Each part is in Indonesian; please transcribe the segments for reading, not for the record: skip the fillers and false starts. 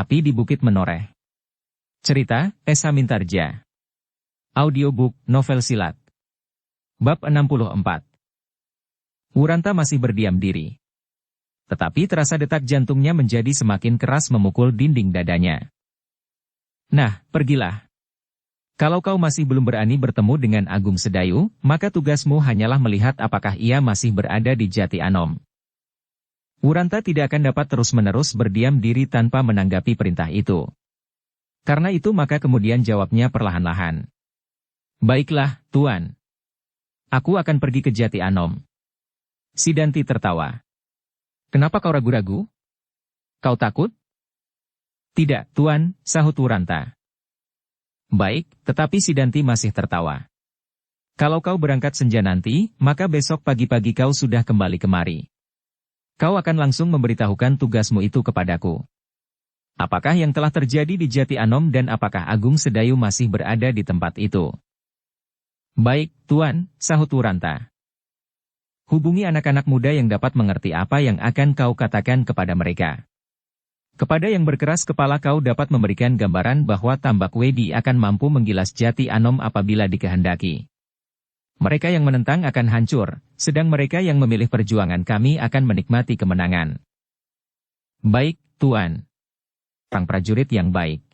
Api di Bukit Menoreh. Cerita, Esa Mintarja. Audiobook, novel silat. Bab 64. Wuranta masih berdiam diri. Tetapi terasa detak jantungnya menjadi semakin keras memukul dinding dadanya. Nah, pergilah. Kalau kau masih belum berani bertemu dengan Agung Sedayu, maka tugasmu hanyalah melihat apakah ia masih berada di Jati Anom. Wuranta tidak akan dapat terus-menerus berdiam diri tanpa menanggapi perintah itu. Karena itu maka kemudian jawabnya perlahan-lahan. Baiklah, Tuan. Aku akan pergi ke Jati Anom. Sidanti tertawa. Kenapa kau ragu-ragu? Kau takut? Tidak, Tuan, sahut Wuranta. Baik, tetapi Sidanti masih tertawa. Kalau kau berangkat senja nanti, maka besok pagi-pagi kau sudah kembali kemari. Kau akan langsung memberitahukan tugasmu itu kepadaku. Apakah yang telah terjadi di Jati Anom dan apakah Agung Sedayu masih berada di tempat itu? Baik, Tuan, sahut Wuranta. Hubungi anak-anak muda yang dapat mengerti apa yang akan kau katakan kepada mereka. Kepada yang berkeras kepala kau dapat memberikan gambaran bahwa Tambak Wedi akan mampu menggilas Jati Anom apabila dikehendaki. Mereka yang menentang akan hancur, sedang mereka yang memilih perjuangan kami akan menikmati kemenangan. Baik, Tuan. Sang prajurit yang baik.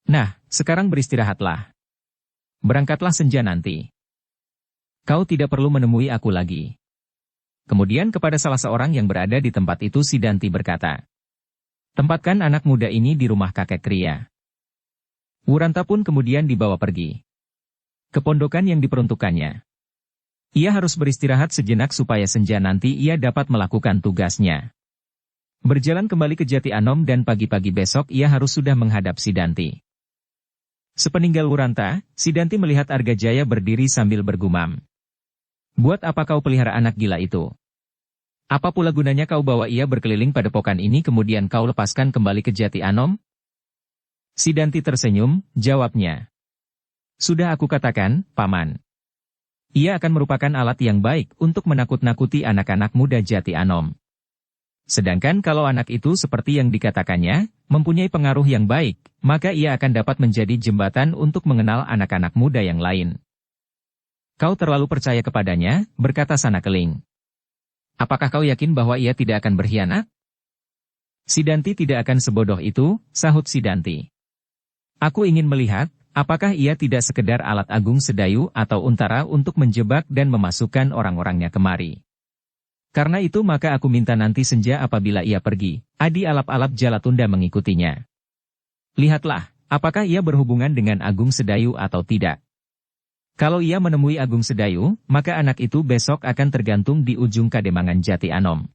Nah, sekarang beristirahatlah. Berangkatlah senja nanti. Kau tidak perlu menemui aku lagi. Kemudian kepada salah seorang yang berada di tempat itu Sidanti berkata, tempatkan anak muda ini di rumah kakek Kria. Wuranta pun kemudian dibawa pergi ke pondokan yang diperuntukkannya. Ia harus beristirahat sejenak supaya senja nanti ia dapat melakukan tugasnya. Berjalan kembali ke Jati Anom dan pagi-pagi besok ia harus sudah menghadap Sidanti. Sepeninggal Wuranta, Sidanti melihat Argajaya berdiri sambil bergumam. Buat apa kau pelihara anak gila itu? Apa pula gunanya kau bawa ia berkeliling pada padepokan ini kemudian kau lepaskan kembali ke Jati Anom? Sidanti tersenyum, jawabnya. Sudah aku katakan, Paman. Ia akan merupakan alat yang baik untuk menakut-nakuti anak-anak muda Jati Anom. Sedangkan kalau anak itu seperti yang dikatakannya, mempunyai pengaruh yang baik, maka ia akan dapat menjadi jembatan untuk mengenal anak-anak muda yang lain. Kau terlalu percaya kepadanya, berkata Sanakeling. Apakah kau yakin bahwa ia tidak akan berkhianat? Sidanti tidak akan sebodoh itu, sahut Sidanti. Aku ingin melihat, apakah ia tidak sekedar alat Agung Sedayu atau untara untuk menjebak dan memasukkan orang-orangnya kemari. Karena itu maka aku minta nanti senja apabila ia pergi, adi alap-alap Jalatunda mengikutinya. Lihatlah, apakah ia berhubungan dengan Agung Sedayu atau tidak. Kalau ia menemui Agung Sedayu, maka anak itu besok akan tergantung di ujung kademangan Jati Anom.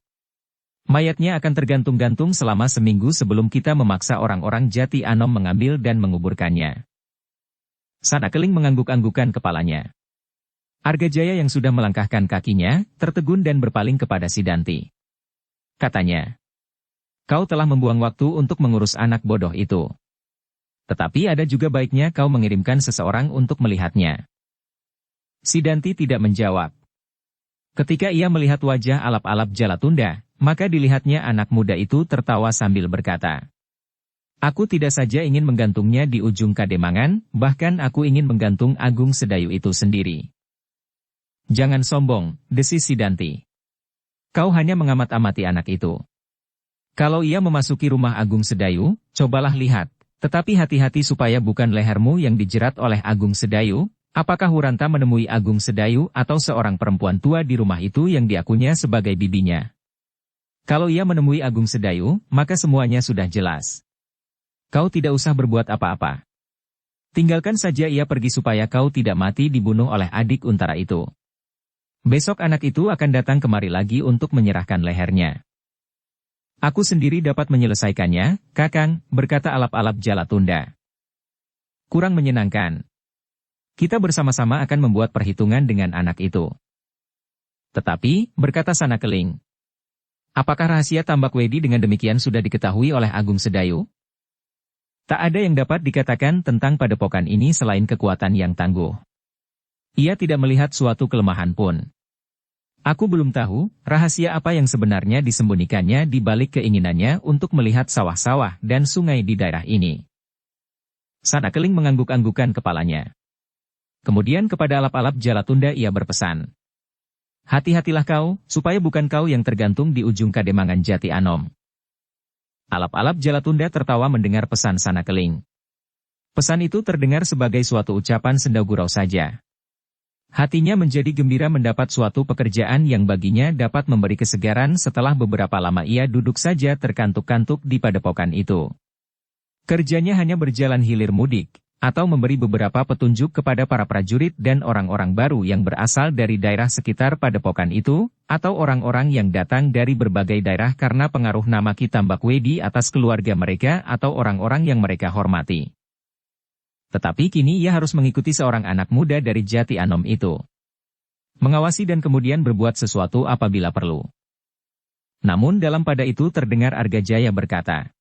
Mayatnya akan tergantung-gantung selama seminggu sebelum kita memaksa orang-orang Jati Anom mengambil dan menguburkannya. Sanakeling mengangguk-anggukan kepalanya. Argajaya yang sudah melangkahkan kakinya, tertegun dan berpaling kepada Sidanti. Katanya, kau telah membuang waktu untuk mengurus anak bodoh itu. Tetapi ada juga baiknya kau mengirimkan seseorang untuk melihatnya. Sidanti tidak menjawab. Ketika ia melihat wajah alap-alap Jalatunda, maka dilihatnya anak muda itu tertawa sambil berkata, aku tidak saja ingin menggantungnya di ujung kademangan, bahkan aku ingin menggantung Agung Sedayu itu sendiri. Jangan sombong, desis Sidanti. Kau hanya mengamat-amati anak itu. Kalau ia memasuki rumah Agung Sedayu, cobalah lihat, tetapi hati-hati supaya bukan lehermu yang dijerat oleh Agung Sedayu. Apakah Wuranta menemui Agung Sedayu atau seorang perempuan tua di rumah itu yang diakunya sebagai bibinya? Kalau ia menemui Agung Sedayu, maka semuanya sudah jelas. Kau tidak usah berbuat apa-apa. Tinggalkan saja ia pergi supaya kau tidak mati dibunuh oleh adik untara itu. Besok anak itu akan datang kemari lagi untuk menyerahkan lehernya. Aku sendiri dapat menyelesaikannya, Kakang, berkata alap-alap Jalatunda. Kurang menyenangkan. Kita bersama-sama akan membuat perhitungan dengan anak itu. Tetapi, berkata Sanakeling, apakah rahasia Tambak Wedi dengan demikian sudah diketahui oleh Agung Sedayu? Tak ada yang dapat dikatakan tentang padepokan ini selain kekuatan yang tangguh. Ia tidak melihat suatu kelemahan pun. Aku belum tahu rahasia apa yang sebenarnya disembunyikannya di balik keinginannya untuk melihat sawah-sawah dan sungai di daerah ini. Sanakeling mengangguk-anggukan kepalanya. Kemudian kepada alap-alap Jalatunda ia berpesan. Hati-hatilah kau, supaya bukan kau yang tergantung di ujung Kademangan Jati Anom. Alap-alap Jalatunda tertawa mendengar pesan Sanakeling. Pesan itu terdengar sebagai suatu ucapan senda gurau saja. Hatinya menjadi gembira mendapat suatu pekerjaan yang baginya dapat memberi kesegaran setelah beberapa lama ia duduk saja terkantuk-kantuk di padepokan itu. Kerjanya hanya berjalan hilir mudik, atau memberi beberapa petunjuk kepada para prajurit dan orang-orang baru yang berasal dari daerah sekitar padepokan itu, atau orang-orang yang datang dari berbagai daerah karena pengaruh nama Ki Tambak Wedi atas keluarga mereka atau orang-orang yang mereka hormati. Tetapi kini ia harus mengikuti seorang anak muda dari Jati Anom itu. Mengawasi dan kemudian berbuat sesuatu apabila perlu. Namun dalam pada itu terdengar Argajaya berkata,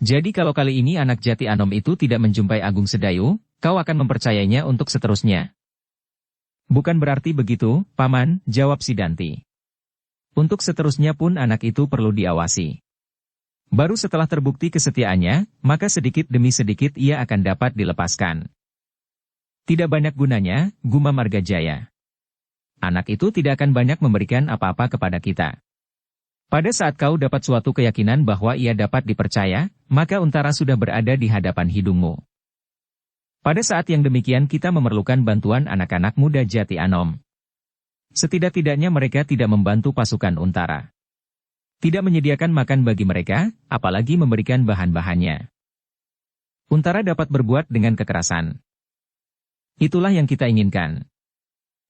jadi kalau kali ini anak Jati Anom itu tidak menjumpai Agung Sedayu, kau akan mempercayainya untuk seterusnya. Bukan berarti begitu, Paman, jawab Sidanti. Untuk seterusnya pun anak itu perlu diawasi. Baru setelah terbukti kesetiaannya, maka sedikit demi sedikit ia akan dapat dilepaskan. Tidak banyak gunanya, gumam Argajaya. Anak itu tidak akan banyak memberikan apa-apa kepada kita. Pada saat kau dapat suatu keyakinan bahwa ia dapat dipercaya, maka Untara sudah berada di hadapan hidungmu. Pada saat yang demikian kita memerlukan bantuan anak-anak muda Jati Anom. Setidak-tidaknya mereka tidak membantu pasukan Untara. Tidak menyediakan makan bagi mereka, apalagi memberikan bahan-bahannya. Untara dapat berbuat dengan kekerasan. Itulah yang kita inginkan.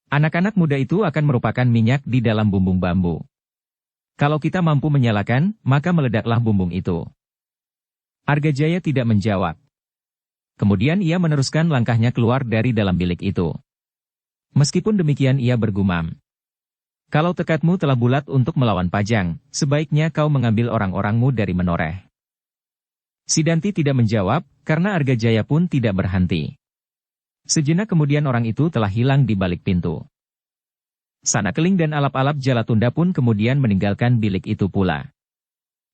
Anak-anak muda itu akan merupakan minyak di dalam bumbung bambu. Kalau kita mampu menyalakan, maka meledaklah bumbung itu. Argajaya tidak menjawab. Kemudian ia meneruskan langkahnya keluar dari dalam bilik itu. Meskipun demikian ia bergumam. Kalau tekadmu telah bulat untuk melawan Pajang, sebaiknya kau mengambil orang-orangmu dari Menoreh. Sidanti tidak menjawab, karena Argajaya pun tidak berhenti. Sejenak kemudian orang itu telah hilang di balik pintu. Sanakeling dan alap-alap Jalatunda pun kemudian meninggalkan bilik itu pula.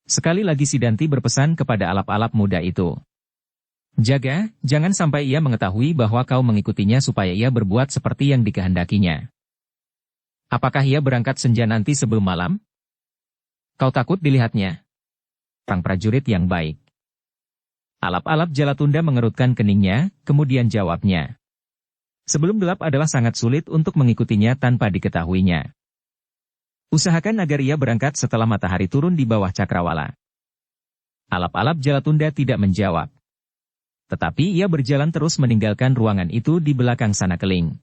Sekali lagi Sidanti berpesan kepada alap-alap muda itu. Jaga, jangan sampai ia mengetahui bahwa kau mengikutinya supaya ia berbuat seperti yang dikehendakinya. Apakah ia berangkat senja nanti sebelum malam? Kau takut dilihatnya? Sang prajurit yang baik. Alap-alap Jalatunda mengerutkan keningnya, kemudian jawabnya. Sebelum gelap adalah sangat sulit untuk mengikutinya tanpa diketahuinya. Usahakan agar ia berangkat setelah matahari turun di bawah cakrawala. Alap-alap Jalatunda tidak menjawab. Tetapi ia berjalan terus meninggalkan ruangan itu di belakang Sanakeling.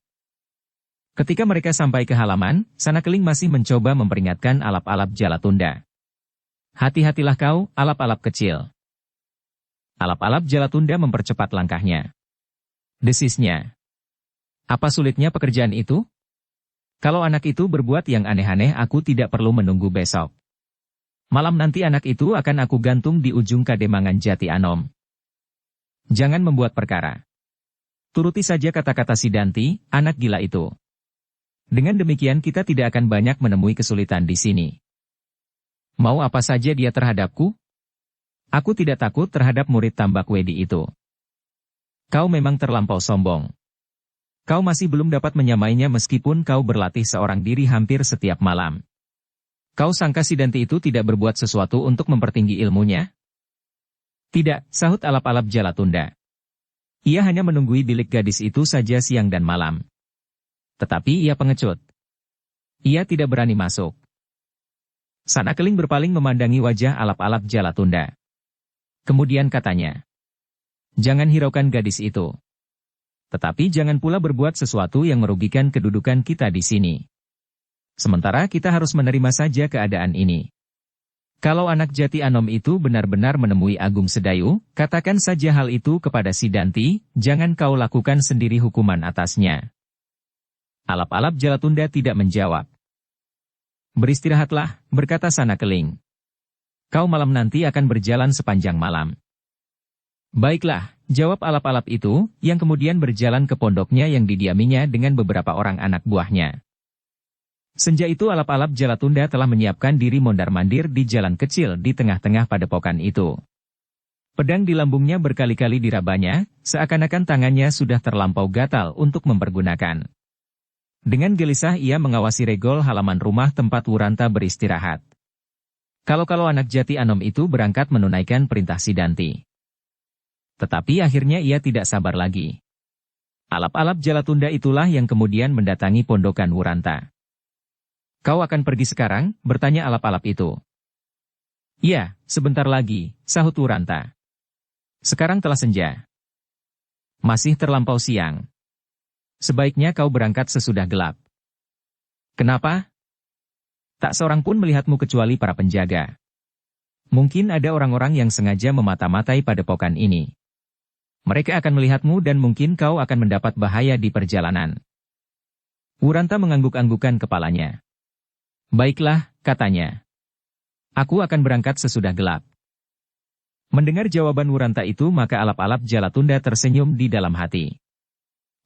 Ketika mereka sampai ke halaman, Sanakeling masih mencoba memperingatkan alap-alap Jalatunda. Hati-hatilah kau, alap-alap kecil. Alap-alap Jalatunda mempercepat langkahnya. Desisnya. Apa sulitnya pekerjaan itu? Kalau anak itu berbuat yang aneh-aneh aku tidak perlu menunggu besok. Malam nanti anak itu akan aku gantung di ujung Kademangan Jati Anom. Jangan membuat perkara. Turuti saja kata-kata Sidanti, anak gila itu. Dengan demikian kita tidak akan banyak menemui kesulitan di sini. Mau apa saja dia terhadapku? Aku tidak takut terhadap murid Tambak Wedi itu. Kau memang terlampau sombong. Kau masih belum dapat menyamainya meskipun kau berlatih seorang diri hampir setiap malam. Kau sangka Sidanti itu tidak berbuat sesuatu untuk mempertinggi ilmunya? Tidak, sahut alap-alap Jalatunda. Ia hanya menunggui bilik gadis itu saja siang dan malam. Tetapi ia pengecut. Ia tidak berani masuk. Sanakeling berpaling memandangi wajah alap-alap Jalatunda. Kemudian katanya, jangan hiraukan gadis itu. Tetapi jangan pula berbuat sesuatu yang merugikan kedudukan kita di sini. Sementara kita harus menerima saja keadaan ini. Kalau anak Jati Anom itu benar-benar menemui Agung Sedayu, katakan saja hal itu kepada Sidanti, jangan kau lakukan sendiri hukuman atasnya. Alap-alap Jalatunda tidak menjawab. Beristirahatlah, berkata Sanakeling. Kau malam nanti akan berjalan sepanjang malam. Baiklah, jawab alap-alap itu, yang kemudian berjalan ke pondoknya yang didiaminya dengan beberapa orang anak buahnya. Senja itu alap-alap Jalatunda telah menyiapkan diri mondar-mandir di jalan kecil di tengah-tengah padepokan itu. Pedang di lambungnya berkali-kali dirabanya, seakan-akan tangannya sudah terlampau gatal untuk mempergunakan. Dengan gelisah ia mengawasi regol halaman rumah tempat Wuranta beristirahat. Kalau-kalau anak jati Anom itu berangkat menunaikan perintah Sidanti. Tetapi akhirnya ia tidak sabar lagi. Alap-alap Jalatunda itulah yang kemudian mendatangi pondokan Wuranta. "Kau akan pergi sekarang?" bertanya alap-alap itu. "Ya, sebentar lagi," sahut Wuranta. "Sekarang telah senja. Masih terlampau siang. Sebaiknya kau berangkat sesudah gelap." "Kenapa?" "Tak seorang pun melihatmu kecuali para penjaga. Mungkin ada orang-orang yang sengaja memata-matai padepokan ini. Mereka akan melihatmu dan mungkin kau akan mendapat bahaya di perjalanan." Wuranta mengangguk-anggukan kepalanya. "Baiklah," katanya. "Aku akan berangkat sesudah gelap." Mendengar jawaban Wuranta itu maka alap-alap Jalatunda tersenyum di dalam hati.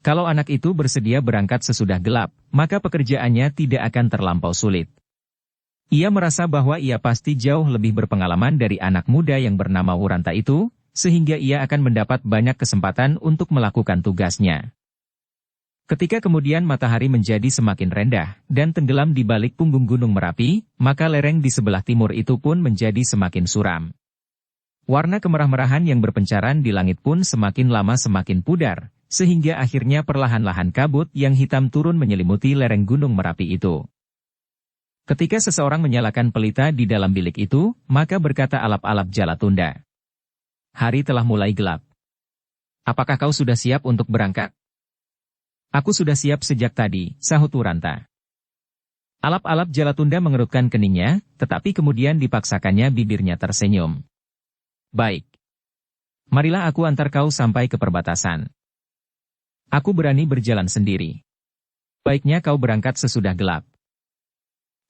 Kalau anak itu bersedia berangkat sesudah gelap, maka pekerjaannya tidak akan terlampau sulit. Ia merasa bahwa ia pasti jauh lebih berpengalaman dari anak muda yang bernama Wuranta itu, sehingga ia akan mendapat banyak kesempatan untuk melakukan tugasnya. Ketika kemudian matahari menjadi semakin rendah dan tenggelam di balik punggung Gunung Merapi, maka lereng di sebelah timur itu pun menjadi semakin suram. Warna kemerah-merahan yang berpencaran di langit pun semakin lama semakin pudar, sehingga akhirnya perlahan-lahan kabut yang hitam turun menyelimuti lereng Gunung Merapi itu. Ketika seseorang menyalakan pelita di dalam bilik itu, maka berkata alap-alap Jalatunda, "Hari telah mulai gelap. Apakah kau sudah siap untuk berangkat?" "Aku sudah siap sejak tadi," sahut Wuranta. Alap-alap Jalatunda mengerutkan keningnya, tetapi kemudian dipaksakannya bibirnya tersenyum. "Baik. Marilah aku antar kau sampai ke perbatasan. Aku berani berjalan sendiri. Baiknya kau berangkat sesudah gelap."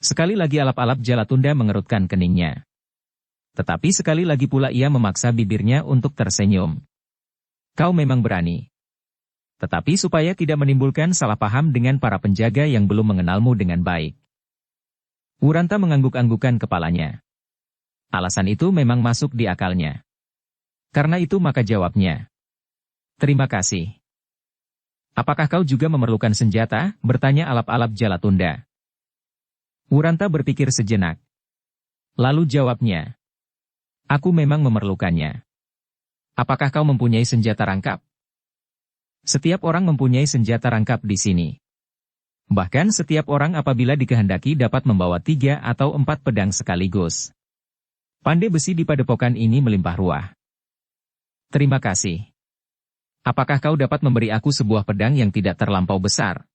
Sekali lagi alap-alap Jalatunda mengerutkan keningnya. Tetapi sekali lagi pula ia memaksa bibirnya untuk tersenyum. "Kau memang berani. Tetapi supaya tidak menimbulkan salah paham dengan para penjaga yang belum mengenalmu dengan baik." Wuranta mengangguk-anggukan kepalanya. Alasan itu memang masuk di akalnya. Karena itu maka jawabnya, "Terima kasih." "Apakah kau juga memerlukan senjata?" bertanya alap-alap Jalatunda. Wuranta berpikir sejenak. Lalu jawabnya, "Aku memang memerlukannya." "Apakah kau mempunyai senjata rangkap?" "Setiap orang mempunyai senjata rangkap di sini. Bahkan setiap orang apabila dikehendaki dapat membawa 3 atau 4 pedang sekaligus. Pandai besi di padepokan ini melimpah ruah." "Terima kasih. Apakah kau dapat memberi aku sebuah pedang yang tidak terlampau besar?"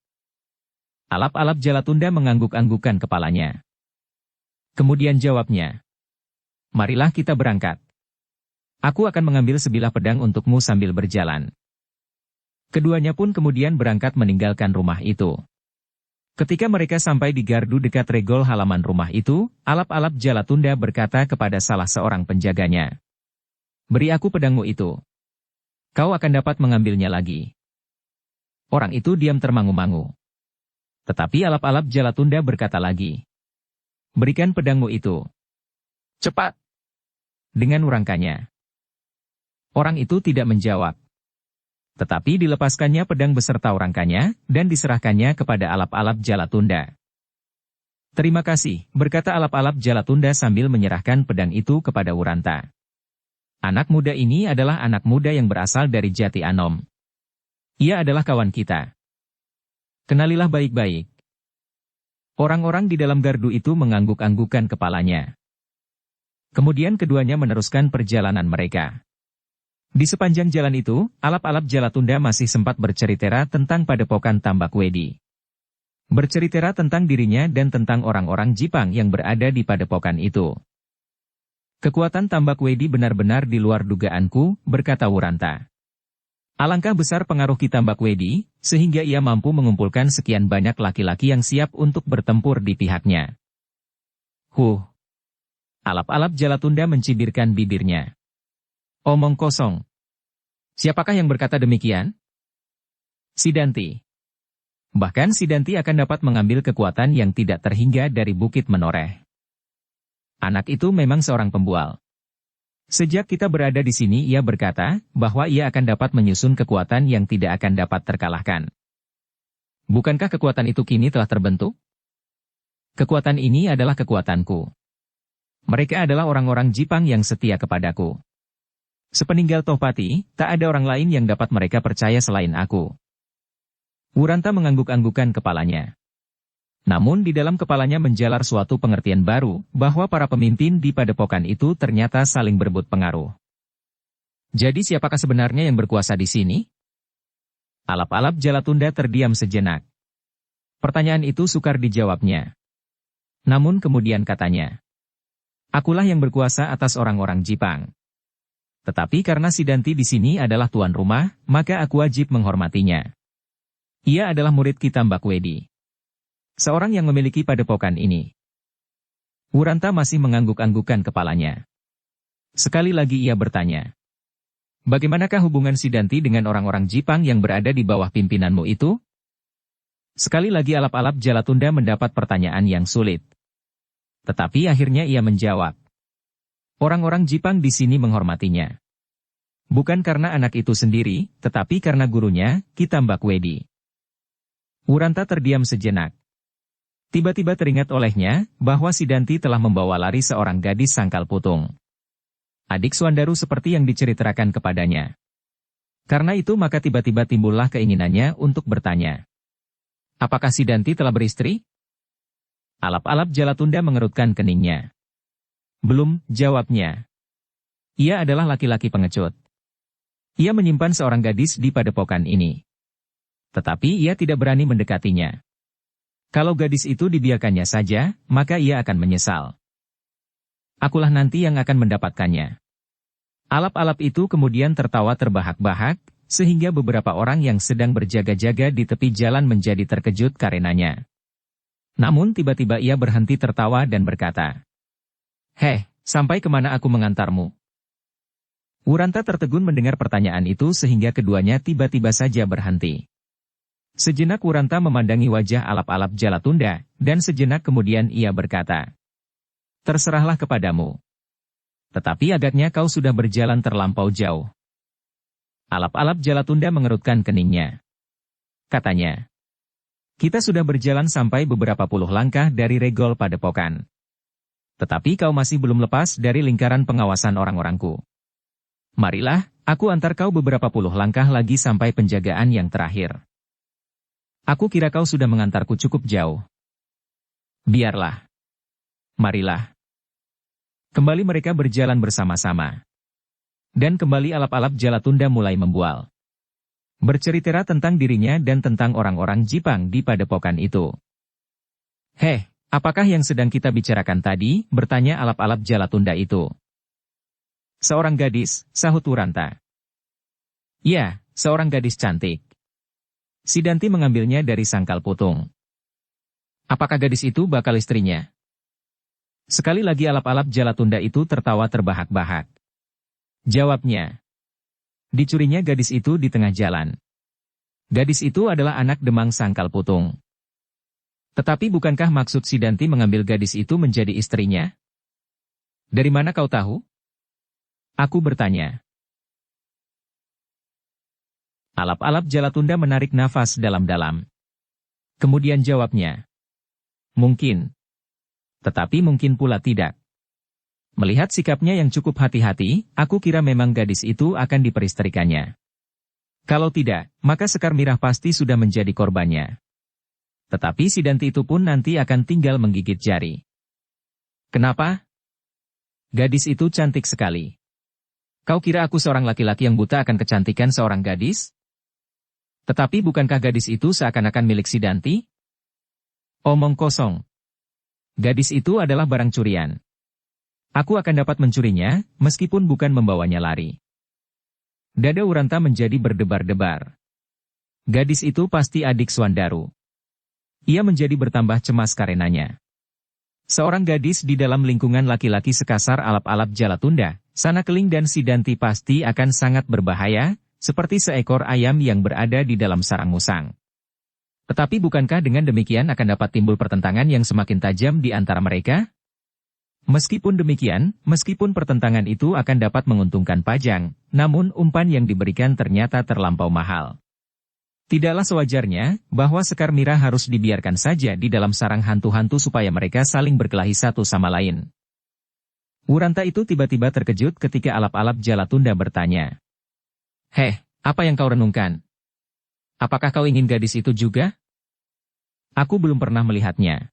Alap-alap Jalatunda mengangguk-anggukkan kepalanya. Kemudian jawabnya, "Marilah kita berangkat. Aku akan mengambil sebilah pedang untukmu sambil berjalan." Keduanya pun kemudian berangkat meninggalkan rumah itu. Ketika mereka sampai di gardu dekat regol halaman rumah itu, alap-alap Jalatunda berkata kepada salah seorang penjaganya, "Beri aku pedangmu itu. Kau akan dapat mengambilnya lagi." Orang itu diam termangu-mangu. Tetapi alap-alap Jalatunda berkata lagi, "Berikan pedangmu itu. Cepat!" Dengan urangkanya. Orang itu tidak menjawab. Tetapi dilepaskannya pedang beserta urangkanya, dan diserahkannya kepada alap-alap Jalatunda. "Terima kasih," berkata alap-alap Jalatunda sambil menyerahkan pedang itu kepada Wuranta. "Anak muda ini adalah anak muda yang berasal dari Jati Anom. Ia adalah kawan kita. Kenalilah baik-baik." Orang-orang di dalam gardu itu mengangguk-anggukan kepalanya. Kemudian keduanya meneruskan perjalanan mereka. Di sepanjang jalan itu, alap-alap Jalatunda masih sempat bercerita tentang padepokan Tambak Wedi. Bercerita tentang dirinya dan tentang orang-orang Jipang yang berada di padepokan itu. "Kekuatan Tambak Wedi benar-benar di luar dugaanku," berkata Wuranta. "Alangkah besar pengaruh Ki Tambak Wedi, sehingga ia mampu mengumpulkan sekian banyak laki-laki yang siap untuk bertempur di pihaknya." Alap-alap Jalatunda mencibirkan bibirnya. "Omong kosong. Siapakah yang berkata demikian?" "Sidanti. Bahkan Sidanti akan dapat mengambil kekuatan yang tidak terhingga dari Bukit Menoreh. Anak itu memang seorang pembual. Sejak kita berada di sini ia berkata, bahwa ia akan dapat menyusun kekuatan yang tidak akan dapat terkalahkan. Bukankah kekuatan itu kini telah terbentuk? Kekuatan ini adalah kekuatanku. Mereka adalah orang-orang Jipang yang setia kepadaku. Sepeninggal Tohpati, tak ada orang lain yang dapat mereka percaya selain aku. Wuranta mengangguk-anggukan kepalanya. Namun di dalam kepalanya menjalar suatu pengertian baru, bahwa para pemimpin di padepokan itu ternyata saling berebut pengaruh. Jadi siapakah sebenarnya yang berkuasa di sini? Alap-alap Jalatunda terdiam sejenak. Pertanyaan itu sukar dijawabnya. Namun kemudian katanya, akulah yang berkuasa atas orang-orang Jipang. Tetapi karena Sidanti di sini adalah tuan rumah, maka aku wajib menghormatinya. Ia adalah murid kita Mbak Wedi. Seorang yang memiliki padepokan ini. Wuranta masih mengangguk-anggukan kepalanya. Sekali lagi ia bertanya. Bagaimanakah hubungan Sidanti dengan orang-orang Jipang yang berada di bawah pimpinanmu itu? Sekali lagi alap-alap Jalatunda mendapat pertanyaan yang sulit. Tetapi akhirnya ia menjawab. Orang-orang Jipang di sini menghormatinya. Bukan karena anak itu sendiri, tetapi karena gurunya, kita Mbak Wedi. Wuranta terdiam sejenak. Tiba-tiba teringat olehnya, bahwa Sidanti telah membawa lari seorang gadis Sangkal Putung. Adik Suandaru seperti yang diceritakan kepadanya. Karena itu maka tiba-tiba timbullah keinginannya untuk bertanya. Apakah Sidanti telah beristri? Alap-alap Jalatunda mengerutkan keningnya. Belum, jawabnya. Ia adalah laki-laki pengecut. Ia menyimpan seorang gadis di padepokan ini. Tetapi ia tidak berani mendekatinya. Kalau gadis itu dibiarkannya saja, maka ia akan menyesal. Akulah nanti yang akan mendapatkannya. Alap-alap itu kemudian tertawa terbahak-bahak, sehingga beberapa orang yang sedang berjaga-jaga di tepi jalan menjadi terkejut karenanya. Namun tiba-tiba ia berhenti tertawa dan berkata, "Heh, sampai kemana aku mengantarmu?" Wuranta tertegun mendengar pertanyaan itu sehingga keduanya tiba-tiba saja berhenti. Sejenak Wuranta memandangi wajah alap-alap Jalatunda, dan sejenak kemudian ia berkata, "Terserahlah kepadamu. Tetapi agaknya kau sudah berjalan terlampau jauh." Alap-alap Jalatunda mengerutkan keningnya. Katanya, "Kita sudah berjalan sampai beberapa puluh langkah dari regol padepokan. Tetapi kau masih belum lepas dari lingkaran pengawasan orang-orangku. Marilah, aku antar kau beberapa puluh langkah lagi sampai penjagaan yang terakhir. Aku kira kau sudah mengantarku cukup jauh. Biarlah. Marilah." Kembali mereka berjalan bersama-sama. Dan kembali alap-alap Jalatunda mulai membual. Bercerita tentang dirinya dan tentang orang-orang Jipang di padepokan itu. "Heh, apakah yang sedang kita bicarakan tadi?" bertanya alap-alap Jalatunda itu. "Seorang gadis," sahut Wuranta. "Ya, seorang gadis cantik. Sidanti mengambilnya dari Sangkal Putung." "Apakah gadis itu bakal istrinya?" Sekali lagi alap-alap Jalatunda itu tertawa terbahak-bahak. Jawabnya, "Dicurinya gadis itu di tengah jalan. Gadis itu adalah anak Demang Sangkal Putung." "Tetapi bukankah maksud Sidanti mengambil gadis itu menjadi istrinya?" "Dari mana kau tahu?" aku bertanya. Alap-alap Jalatunda menarik nafas dalam-dalam. Kemudian jawabnya, "Mungkin. Tetapi mungkin pula tidak. Melihat sikapnya yang cukup hati-hati, aku kira memang gadis itu akan diperistrikannya. Kalau tidak, maka Sekar Mirah pasti sudah menjadi korbannya. Tetapi Sidanti itu pun nanti akan tinggal menggigit jari." "Kenapa?" "Gadis itu cantik sekali. Kau kira aku seorang laki-laki yang buta akan kecantikan seorang gadis? Tetapi bukankah gadis itu seakan-akan milik Sidanti?" "Omong kosong. Gadis itu adalah barang curian. Aku akan dapat mencurinya, meskipun bukan membawanya lari." Dada Wuranta menjadi berdebar-debar. Gadis itu pasti adik Suandaru. Ia menjadi bertambah cemas karenanya. Seorang gadis di dalam lingkungan laki-laki sekasar alap-alap Jalatunda, Sanakeling dan Sidanti pasti akan sangat berbahaya, seperti seekor ayam yang berada di dalam sarang musang. Tetapi bukankah dengan demikian akan dapat timbul pertentangan yang semakin tajam di antara mereka? Meskipun demikian, meskipun pertentangan itu akan dapat menguntungkan Pajang, namun umpan yang diberikan ternyata terlampau mahal. Tidaklah sewajarnya bahwa Sekar Mira harus dibiarkan saja di dalam sarang hantu-hantu supaya mereka saling berkelahi satu sama lain. Wuranta itu tiba-tiba terkejut ketika alap-alap Jalatunda bertanya. Heh, apa yang kau renungkan? Apakah kau ingin gadis itu juga? Aku belum pernah melihatnya.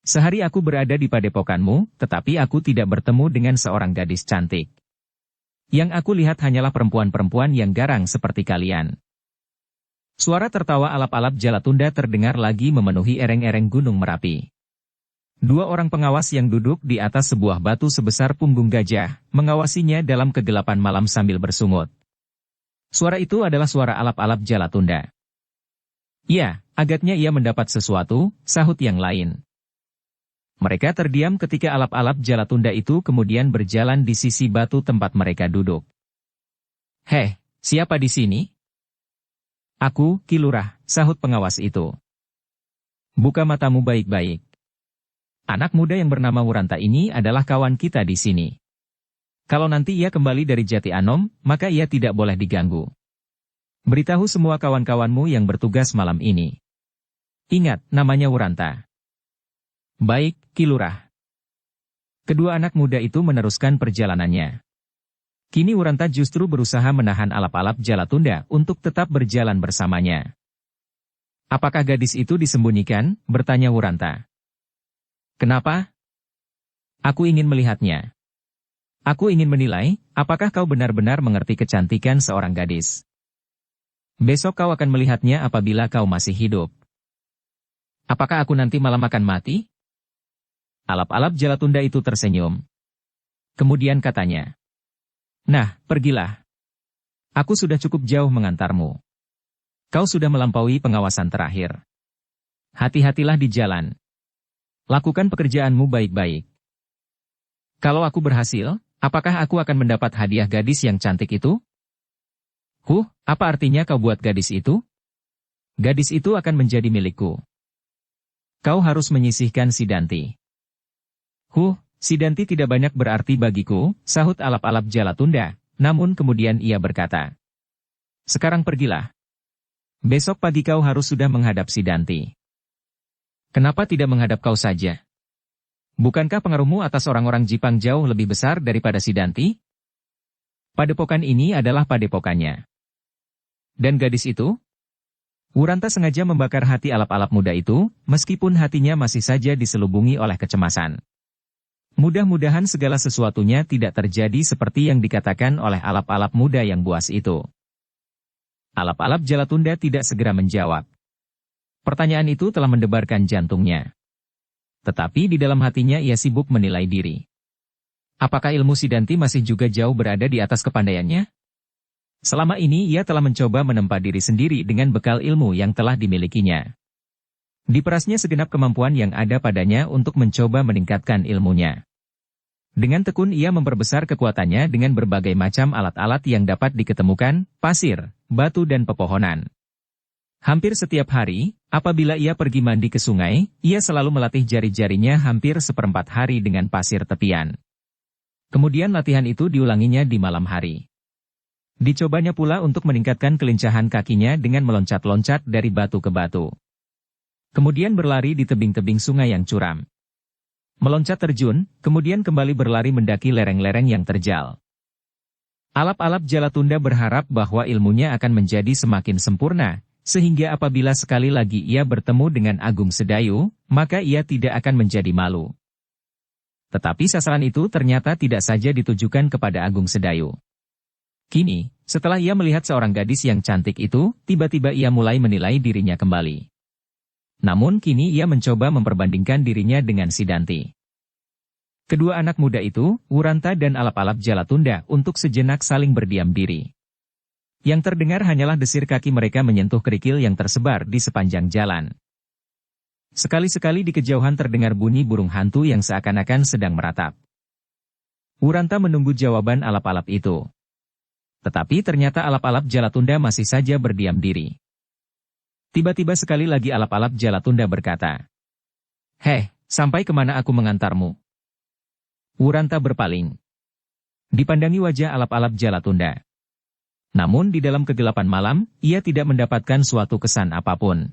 Sehari aku berada di padepokanmu, tetapi aku tidak bertemu dengan seorang gadis cantik. Yang aku lihat hanyalah perempuan-perempuan yang garang seperti kalian. Suara tertawa alap-alap Jalatunda terdengar lagi memenuhi ereng-ereng Gunung Merapi. Dua orang pengawas yang duduk di atas sebuah batu sebesar punggung gajah, mengawasinya dalam kegelapan malam sambil bersungut. Suara itu adalah suara alap-alap Jalatunda. Ya, agaknya ia mendapat sesuatu, sahut yang lain. Mereka terdiam ketika alap-alap Jalatunda itu kemudian berjalan di sisi batu tempat mereka duduk. Heh, siapa di sini? Aku, Ki Lurah, sahut pengawas itu. Buka matamu baik-baik. Anak muda yang bernama Wuranta ini adalah kawan kita di sini. Kalau nanti ia kembali dari Jati Anom, maka ia tidak boleh diganggu. Beritahu semua kawan-kawanmu yang bertugas malam ini. Ingat, namanya Wuranta. Baik, Ki Lurah. Kedua anak muda itu meneruskan perjalanannya. Kini Wuranta justru berusaha menahan alap-alap Jalatunda untuk tetap berjalan bersamanya. Apakah gadis itu disembunyikan? Bertanya Wuranta. Kenapa? Aku ingin melihatnya. Aku ingin menilai, apakah kau benar-benar mengerti kecantikan seorang gadis. Besok kau akan melihatnya apabila kau masih hidup. Apakah aku nanti malam akan mati? Alap-alap Jalatunda itu tersenyum. Kemudian katanya. Nah, pergilah. Aku sudah cukup jauh mengantarmu. Kau sudah melampaui pengawasan terakhir. Hati-hatilah di jalan. Lakukan pekerjaanmu baik-baik. Kalau aku berhasil, apakah aku akan mendapat hadiah gadis yang cantik itu? Apa artinya kau buat gadis itu? Gadis itu akan menjadi milikku. Kau harus menyisihkan Sidanti. Sidanti tidak banyak berarti bagiku, sahut alap-alap Jalatunda, namun kemudian ia berkata. Sekarang pergilah. Besok pagi kau harus sudah menghadap Sidanti. Kenapa tidak menghadap kau saja? Bukankah pengaruhmu atas orang-orang Jipang jauh lebih besar daripada Sidanti? Padepokan ini adalah padepokannya. Dan gadis itu? Wuranta sengaja membakar hati alap-alap muda itu, meskipun hatinya masih saja diselubungi oleh kecemasan. Mudah-mudahan segala sesuatunya tidak terjadi seperti yang dikatakan oleh alap-alap muda yang buas itu. Alap-alap Jalatunda tidak segera menjawab. Pertanyaan itu telah mendebarkan jantungnya. Tetapi di dalam hatinya ia sibuk menilai diri. Apakah ilmu Sidanti masih juga jauh berada di atas kepandaiannya? Selama ini ia telah mencoba menempa diri sendiri dengan bekal ilmu yang telah dimilikinya. Diperasnya segenap kemampuan yang ada padanya untuk mencoba meningkatkan ilmunya. Dengan tekun ia memperbesar kekuatannya dengan berbagai macam alat-alat yang dapat diketemukan, pasir, batu dan pepohonan. Hampir setiap hari, apabila ia pergi mandi ke sungai, ia selalu melatih jari-jarinya hampir seperempat hari dengan pasir tepian. Kemudian latihan itu diulanginya di malam hari. Dicobanya pula untuk meningkatkan kelincahan kakinya dengan meloncat-loncat dari batu ke batu. Kemudian berlari di tebing-tebing sungai yang curam. Meloncat terjun, kemudian kembali berlari mendaki lereng-lereng yang terjal. Alap-alap Jalatunda berharap bahwa ilmunya akan menjadi semakin sempurna, sehingga apabila sekali lagi ia bertemu dengan Agung Sedayu, maka ia tidak akan menjadi malu. Tetapi sasaran itu ternyata tidak saja ditujukan kepada Agung Sedayu. Kini, setelah ia melihat seorang gadis yang cantik itu, tiba-tiba ia mulai menilai dirinya kembali. Namun kini ia mencoba memperbandingkan dirinya dengan Sidanti. Kedua anak muda itu, Wuranta dan alap-alap Jalatunda, untuk sejenak saling berdiam diri. Yang terdengar hanyalah desir kaki mereka menyentuh kerikil yang tersebar di sepanjang jalan. Sekali-sekali di kejauhan terdengar bunyi burung hantu yang seakan-akan sedang meratap. Wuranta menunggu jawaban alap-alap itu. Tetapi ternyata alap-alap Jalatunda masih saja berdiam diri. Tiba-tiba sekali lagi alap-alap Jalatunda berkata, "Heh, sampai kemana aku mengantarmu?" Wuranta berpaling. Dipandangi wajah alap-alap Jalatunda. Namun di dalam kegelapan malam, ia tidak mendapatkan suatu kesan apapun.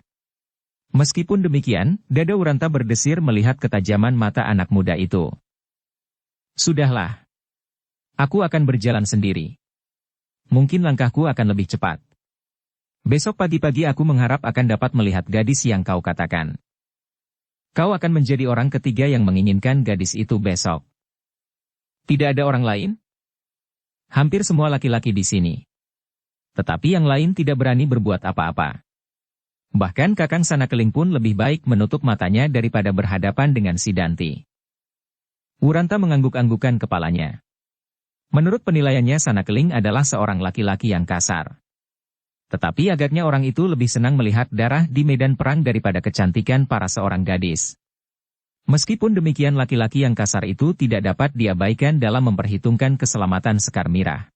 Meskipun demikian, dada Wuranta berdesir melihat ketajaman mata anak muda itu. "Sudahlah. Aku akan berjalan sendiri. Mungkin langkahku akan lebih cepat. Besok pagi-pagi aku mengharap akan dapat melihat gadis yang kau katakan. Kau akan menjadi orang ketiga yang menginginkan gadis itu besok." "Tidak ada orang lain?" "Hampir semua laki-laki di sini. Tetapi yang lain tidak berani berbuat apa-apa. Bahkan Kakang Sanakeling pun lebih baik menutup matanya daripada berhadapan dengan si Danti." Wuranta mengangguk-anggukan kepalanya. Menurut penilaiannya Sanakeling adalah seorang laki-laki yang kasar. Tetapi agaknya orang itu lebih senang melihat darah di medan perang daripada kecantikan para seorang gadis. Meskipun demikian laki-laki yang kasar itu tidak dapat diabaikan dalam memperhitungkan keselamatan Sekar Mirah.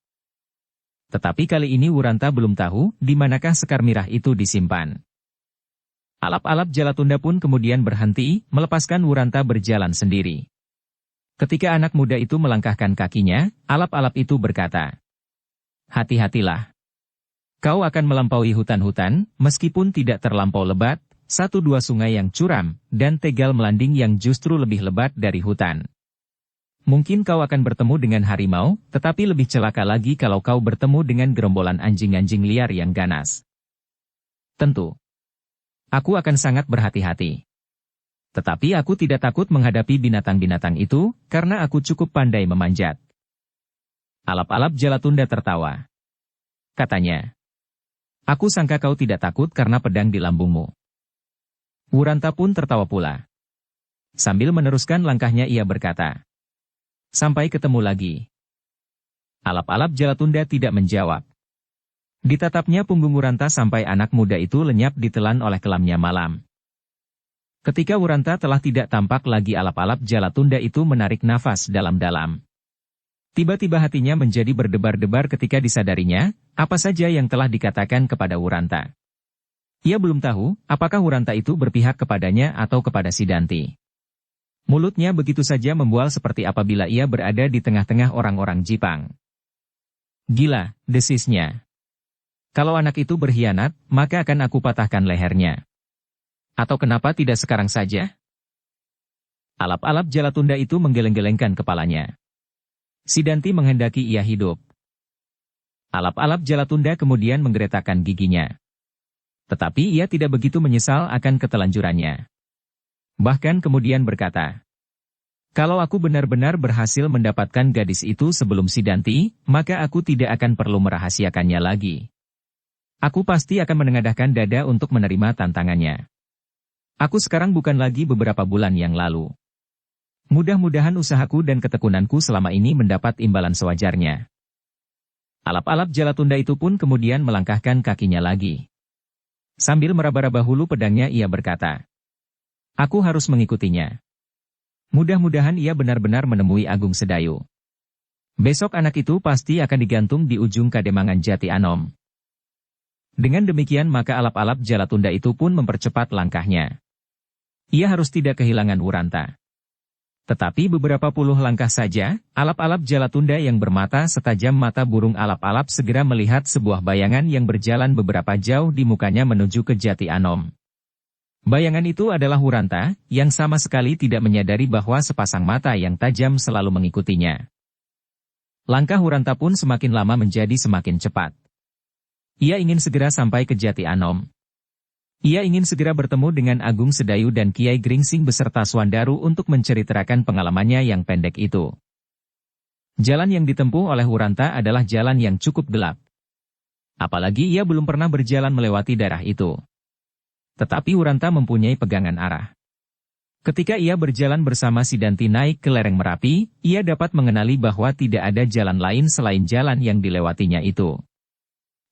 Tetapi kali ini Wuranta belum tahu di manakah Sekar Mirah itu disimpan. Alap-alap Jalatunda pun kemudian berhenti, melepaskan Wuranta berjalan sendiri. Ketika anak muda itu melangkahkan kakinya, alap-alap itu berkata, "Hati-hatilah. Kau akan melampaui hutan-hutan, meskipun tidak terlampau lebat, 1-2 sungai yang curam, dan tegal melanding yang justru lebih lebat dari hutan. Mungkin kau akan bertemu dengan harimau, tetapi lebih celaka lagi kalau kau bertemu dengan gerombolan anjing-anjing liar yang ganas. Tentu. Aku akan sangat berhati-hati. Tetapi aku tidak takut menghadapi binatang-binatang itu, karena aku cukup pandai memanjat." Alap-alap Jalatunda tertawa. Katanya, "Aku sangka kau tidak takut karena pedang di lambungmu." Wuranta pun tertawa pula. Sambil meneruskan langkahnya ia berkata, "Sampai ketemu lagi." Alap-alap Jalatunda tidak menjawab. Ditatapnya punggung Wuranta sampai anak muda itu lenyap ditelan oleh kelamnya malam. Ketika Wuranta telah tidak tampak lagi alap-alap Jalatunda itu menarik nafas dalam-dalam. Tiba-tiba hatinya menjadi berdebar-debar ketika disadarinya, apa saja yang telah dikatakan kepada Wuranta. Ia belum tahu, apakah Wuranta itu berpihak kepadanya atau kepada si Danti. Mulutnya begitu saja membual seperti apabila ia berada di tengah-tengah orang-orang Jipang. "Gila," desisnya. "Kalau anak itu berkhianat, maka akan aku patahkan lehernya. Atau kenapa tidak sekarang saja?" Alap-alap Jalatunda itu menggeleng-gelengkan kepalanya. Si Danti menghendaki ia hidup. Alap-alap Jalatunda kemudian menggeretakkan giginya. Tetapi ia tidak begitu menyesal akan ketelanjurannya. Bahkan kemudian berkata, "Kalau aku benar-benar berhasil mendapatkan gadis itu sebelum si Danti, maka aku tidak akan perlu merahasiakannya lagi. Aku pasti akan menengadahkan dada untuk menerima tantangannya. Aku sekarang bukan lagi beberapa bulan yang lalu. Mudah-mudahan usahaku dan ketekunanku selama ini mendapat imbalan sewajarnya." Alap-alap Jalatunda itu pun kemudian melangkahkan kakinya lagi. Sambil meraba-raba hulu pedangnya ia berkata, "Aku harus mengikutinya. Mudah-mudahan ia benar-benar menemui Agung Sedayu. Besok anak itu pasti akan digantung di ujung Kademangan Jati Anom." Dengan demikian maka alap-alap Jalatunda itu pun mempercepat langkahnya. Ia harus tidak kehilangan Wuranta. Tetapi beberapa puluh langkah saja, alap-alap Jalatunda yang bermata setajam mata burung alap-alap segera melihat sebuah bayangan yang berjalan beberapa jauh di mukanya menuju ke Jati Anom. Bayangan itu adalah Wuranta, yang sama sekali tidak menyadari bahwa sepasang mata yang tajam selalu mengikutinya. Langkah Wuranta pun semakin lama menjadi semakin cepat. Ia ingin segera sampai ke Jati Anom. Ia ingin segera bertemu dengan Agung Sedayu dan Kiai Gringsing beserta Swandaru untuk menceritakan pengalamannya yang pendek itu. Jalan yang ditempuh oleh Wuranta adalah jalan yang cukup gelap. Apalagi ia belum pernah berjalan melewati daerah itu. Tetapi Wuranta mempunyai pegangan arah. Ketika ia berjalan bersama si Danti naik ke lereng Merapi, ia dapat mengenali bahwa tidak ada jalan lain selain jalan yang dilewatinya itu.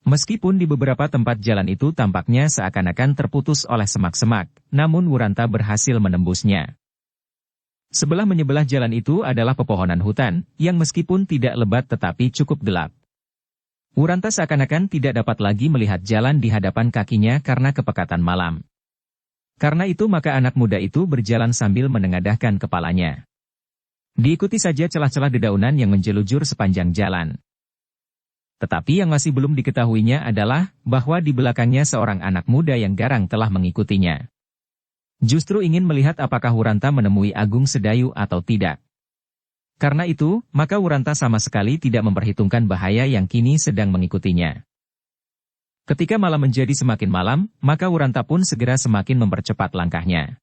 Meskipun di beberapa tempat jalan itu tampaknya seakan-akan terputus oleh semak-semak, namun Wuranta berhasil menembusnya. Sebelah menyebelah jalan itu adalah pepohonan hutan, yang meskipun tidak lebat tetapi cukup gelap. Wuranta seakan-akan tidak dapat lagi melihat jalan di hadapan kakinya karena kepekatan malam. Karena itu maka anak muda itu berjalan sambil menengadahkan kepalanya. Diikuti saja celah-celah dedaunan yang menjelujur sepanjang jalan. Tetapi yang masih belum diketahuinya adalah bahwa di belakangnya seorang anak muda yang garang telah mengikutinya. Justru ingin melihat apakah Wuranta menemui Agung Sedayu atau tidak. Karena itu, maka Wuranta sama sekali tidak memperhitungkan bahaya yang kini sedang mengikutinya. Ketika malam menjadi semakin malam, maka Wuranta pun segera semakin mempercepat langkahnya.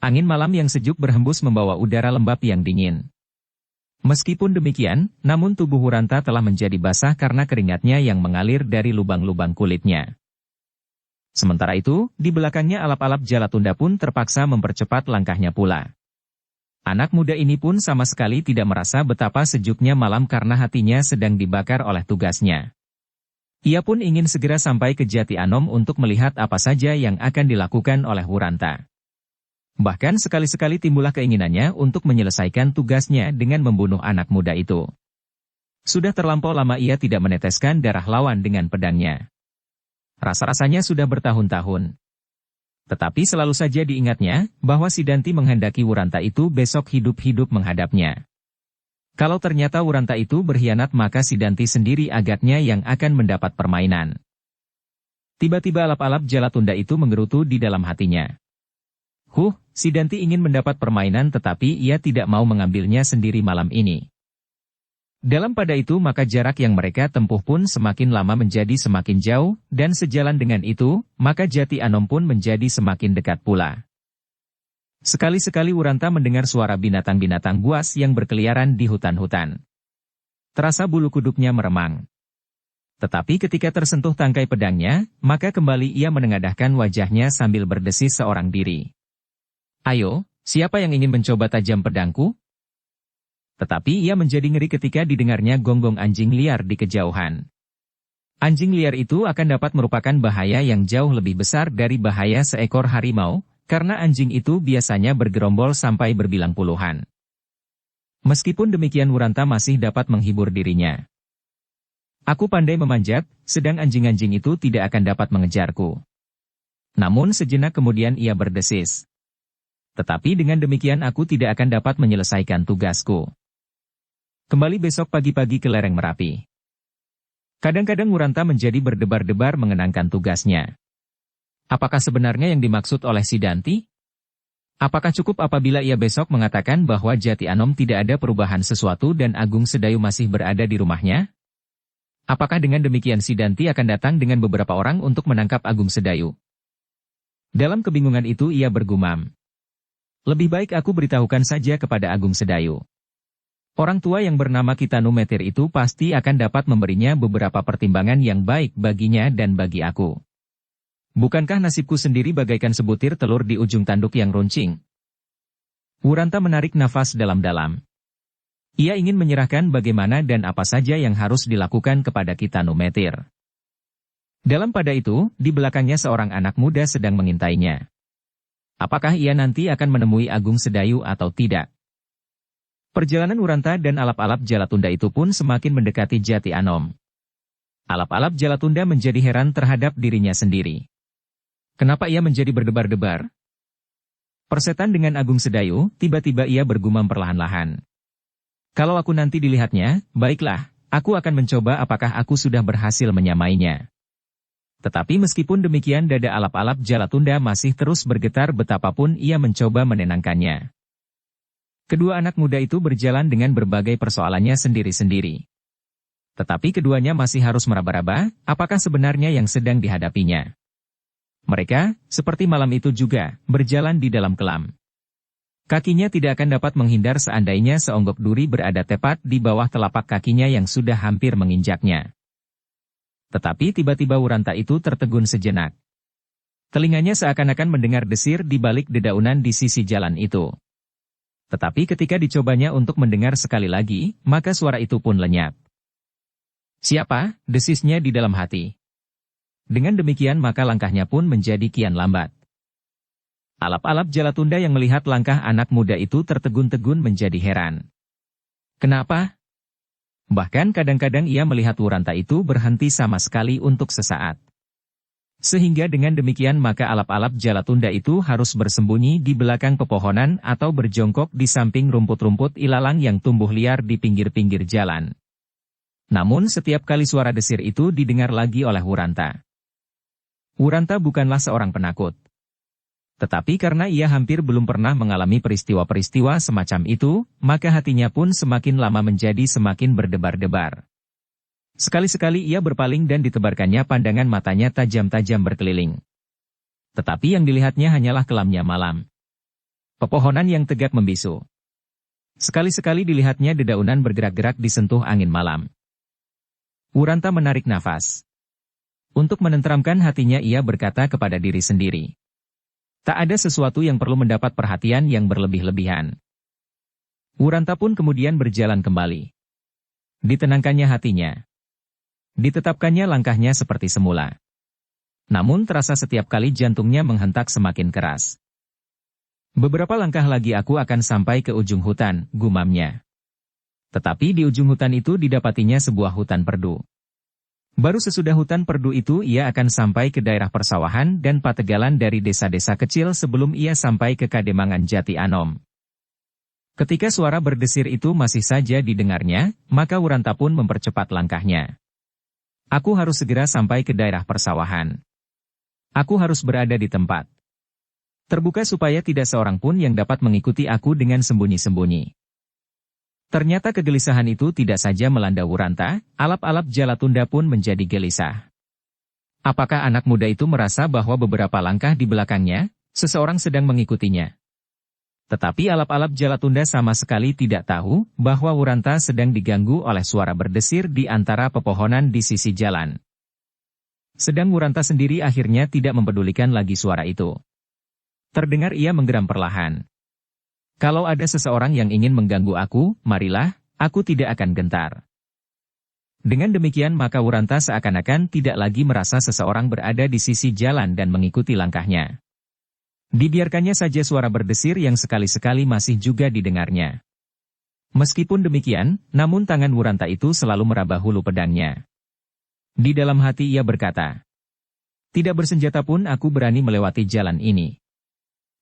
Angin malam yang sejuk berhembus membawa udara lembab yang dingin. Meskipun demikian, namun tubuh Wuranta telah menjadi basah karena keringatnya yang mengalir dari lubang-lubang kulitnya. Sementara itu, di belakangnya alap-alap Jalatunda pun terpaksa mempercepat langkahnya pula. Anak muda ini pun sama sekali tidak merasa betapa sejuknya malam karena hatinya sedang dibakar oleh tugasnya. Ia pun ingin segera sampai ke Jati Anom untuk melihat apa saja yang akan dilakukan oleh Wuranta. Bahkan sekali-sekali timbullah keinginannya untuk menyelesaikan tugasnya dengan membunuh anak muda itu. Sudah terlampau lama ia tidak meneteskan darah lawan dengan pedangnya. Rasa-rasanya sudah bertahun-tahun. Tetapi selalu saja diingatnya bahwa Sidanti menghendaki Wuranta itu besok hidup-hidup menghadapnya. Kalau ternyata Wuranta itu berkhianat maka Sidanti sendiri agaknya yang akan mendapat permainan. Tiba-tiba alap-alap Jalatunda itu menggerutu di dalam hatinya. Sidanti ingin mendapat permainan tetapi ia tidak mau mengambilnya sendiri malam ini. Dalam pada itu maka jarak yang mereka tempuh pun semakin lama menjadi semakin jauh, dan sejalan dengan itu, maka Jati Anom pun menjadi semakin dekat pula. Sekali-sekali Wuranta mendengar suara binatang-binatang buas yang berkeliaran di hutan-hutan. Terasa bulu kuduknya meremang. Tetapi ketika tersentuh tangkai pedangnya, maka kembali ia menengadahkan wajahnya sambil berdesis seorang diri. "Ayo, siapa yang ingin mencoba tajam pedangku?" Tetapi ia menjadi ngeri ketika didengarnya gonggong anjing liar di kejauhan. Anjing liar itu akan dapat merupakan bahaya yang jauh lebih besar dari bahaya seekor harimau, karena anjing itu biasanya bergerombol sampai berbilang puluhan. Meskipun demikian Wuranta masih dapat menghibur dirinya. Aku pandai memanjat, sedang anjing-anjing itu tidak akan dapat mengejarku. Namun sejenak kemudian ia berdesis. Tetapi dengan demikian aku tidak akan dapat menyelesaikan tugasku. Kembali besok pagi-pagi ke lereng Merapi. Kadang-kadang Wuranta menjadi berdebar-debar mengenangkan tugasnya. Apakah sebenarnya yang dimaksud oleh Sidanti? Apakah cukup apabila ia besok mengatakan bahwa Jati Anom tidak ada perubahan sesuatu dan Agung Sedayu masih berada di rumahnya? Apakah dengan demikian Sidanti akan datang dengan beberapa orang untuk menangkap Agung Sedayu? Dalam kebingungan itu ia bergumam. Lebih baik aku beritahukan saja kepada Agung Sedayu. Orang tua yang bernama Kitanu Metir itu pasti akan dapat memberinya beberapa pertimbangan yang baik baginya dan bagi aku. Bukankah nasibku sendiri bagaikan sebutir telur di ujung tanduk yang runcing? Wuranta menarik nafas dalam-dalam. Ia ingin menyerahkan bagaimana dan apa saja yang harus dilakukan kepada Kitanu Metir. Dalam pada itu, di belakangnya seorang anak muda sedang mengintainya. Apakah ia nanti akan menemui Agung Sedayu atau tidak? Perjalanan Wuranta dan alap-alap Jalatunda itu pun semakin mendekati Jati Anom. Alap-alap Jalatunda menjadi heran terhadap dirinya sendiri. Kenapa ia menjadi berdebar-debar? Persetan dengan Agung Sedayu, tiba-tiba ia bergumam perlahan-lahan. Kalau aku nanti dilihatnya, baiklah, aku akan mencoba apakah aku sudah berhasil menyamainya. Tetapi meskipun demikian dada alap-alap Jalatunda masih terus bergetar betapapun ia mencoba menenangkannya. Kedua anak muda itu berjalan dengan berbagai persoalannya sendiri-sendiri. Tetapi keduanya masih harus meraba-raba, apakah sebenarnya yang sedang dihadapinya. Mereka, seperti malam itu juga, berjalan di dalam kelam. Kakinya tidak akan dapat menghindar seandainya seonggok duri berada tepat di bawah telapak kakinya yang sudah hampir menginjaknya. Tetapi tiba-tiba Wuranta itu tertegun sejenak. Telinganya seakan-akan mendengar desir di balik dedaunan di sisi jalan itu. Tetapi ketika dicobanya untuk mendengar sekali lagi, maka suara itu pun lenyap. "Siapa?" desisnya di dalam hati. Dengan demikian maka langkahnya pun menjadi kian lambat. Alap-alap Jalatunda yang melihat langkah anak muda itu tertegun-tegun menjadi heran. "Kenapa?" Bahkan kadang-kadang ia melihat Wuranta itu berhenti sama sekali untuk sesaat. Sehingga dengan demikian maka alap-alap Jalatunda itu harus bersembunyi di belakang pepohonan atau berjongkok di samping rumput-rumput ilalang yang tumbuh liar di pinggir-pinggir jalan. Namun setiap kali suara desir itu didengar lagi oleh Wuranta. Wuranta bukanlah seorang penakut. Tetapi karena ia hampir belum pernah mengalami peristiwa-peristiwa semacam itu, maka hatinya pun semakin lama menjadi semakin berdebar-debar. Sekali-sekali ia berpaling dan ditebarkannya pandangan matanya tajam-tajam berkeliling. Tetapi yang dilihatnya hanyalah kelamnya malam. Pepohonan yang tegak membisu. Sekali-sekali dilihatnya dedaunan bergerak-gerak disentuh angin malam. Wuranta menarik nafas. Untuk menenteramkan hatinya ia berkata kepada diri sendiri. Tak ada sesuatu yang perlu mendapat perhatian yang berlebih-lebihan. Wuranta pun kemudian berjalan kembali. Ditenangkannya hatinya. Ditetapkannya langkahnya seperti semula. Namun terasa setiap kali jantungnya menghentak semakin keras. Beberapa langkah lagi aku akan sampai ke ujung hutan, gumamnya. Tetapi di ujung hutan itu didapatinya sebuah hutan perdu. Baru sesudah hutan perdu itu ia akan sampai ke daerah persawahan dan pategalan dari desa-desa kecil sebelum ia sampai ke Kademangan Jati Anom. Ketika suara berdesir itu masih saja didengarnya, maka Wuranta pun mempercepat langkahnya. Aku harus segera sampai ke daerah persawahan. Aku harus berada di tempat terbuka supaya tidak seorang pun yang dapat mengikuti aku dengan sembunyi-sembunyi. Ternyata kegelisahan itu tidak saja melanda Wuranta, alap-alap Jalatunda pun menjadi gelisah. Apakah anak muda itu merasa bahwa beberapa langkah di belakangnya, seseorang sedang mengikutinya? Tetapi alap-alap Jalatunda sama sekali tidak tahu bahwa Wuranta sedang diganggu oleh suara berdesir di antara pepohonan di sisi jalan. Sedang Wuranta sendiri akhirnya tidak mempedulikan lagi suara itu. Terdengar ia menggeram perlahan. Kalau ada seseorang yang ingin mengganggu aku, marilah, aku tidak akan gentar. Dengan demikian maka Wuranta seakan-akan tidak lagi merasa seseorang berada di sisi jalan dan mengikuti langkahnya. Dibiarkannya saja suara berdesir yang sekali-sekali masih juga didengarnya. Meskipun demikian, namun tangan Wuranta itu selalu meraba hulu pedangnya. Di dalam hati ia berkata, tidak bersenjata pun aku berani melewati jalan ini.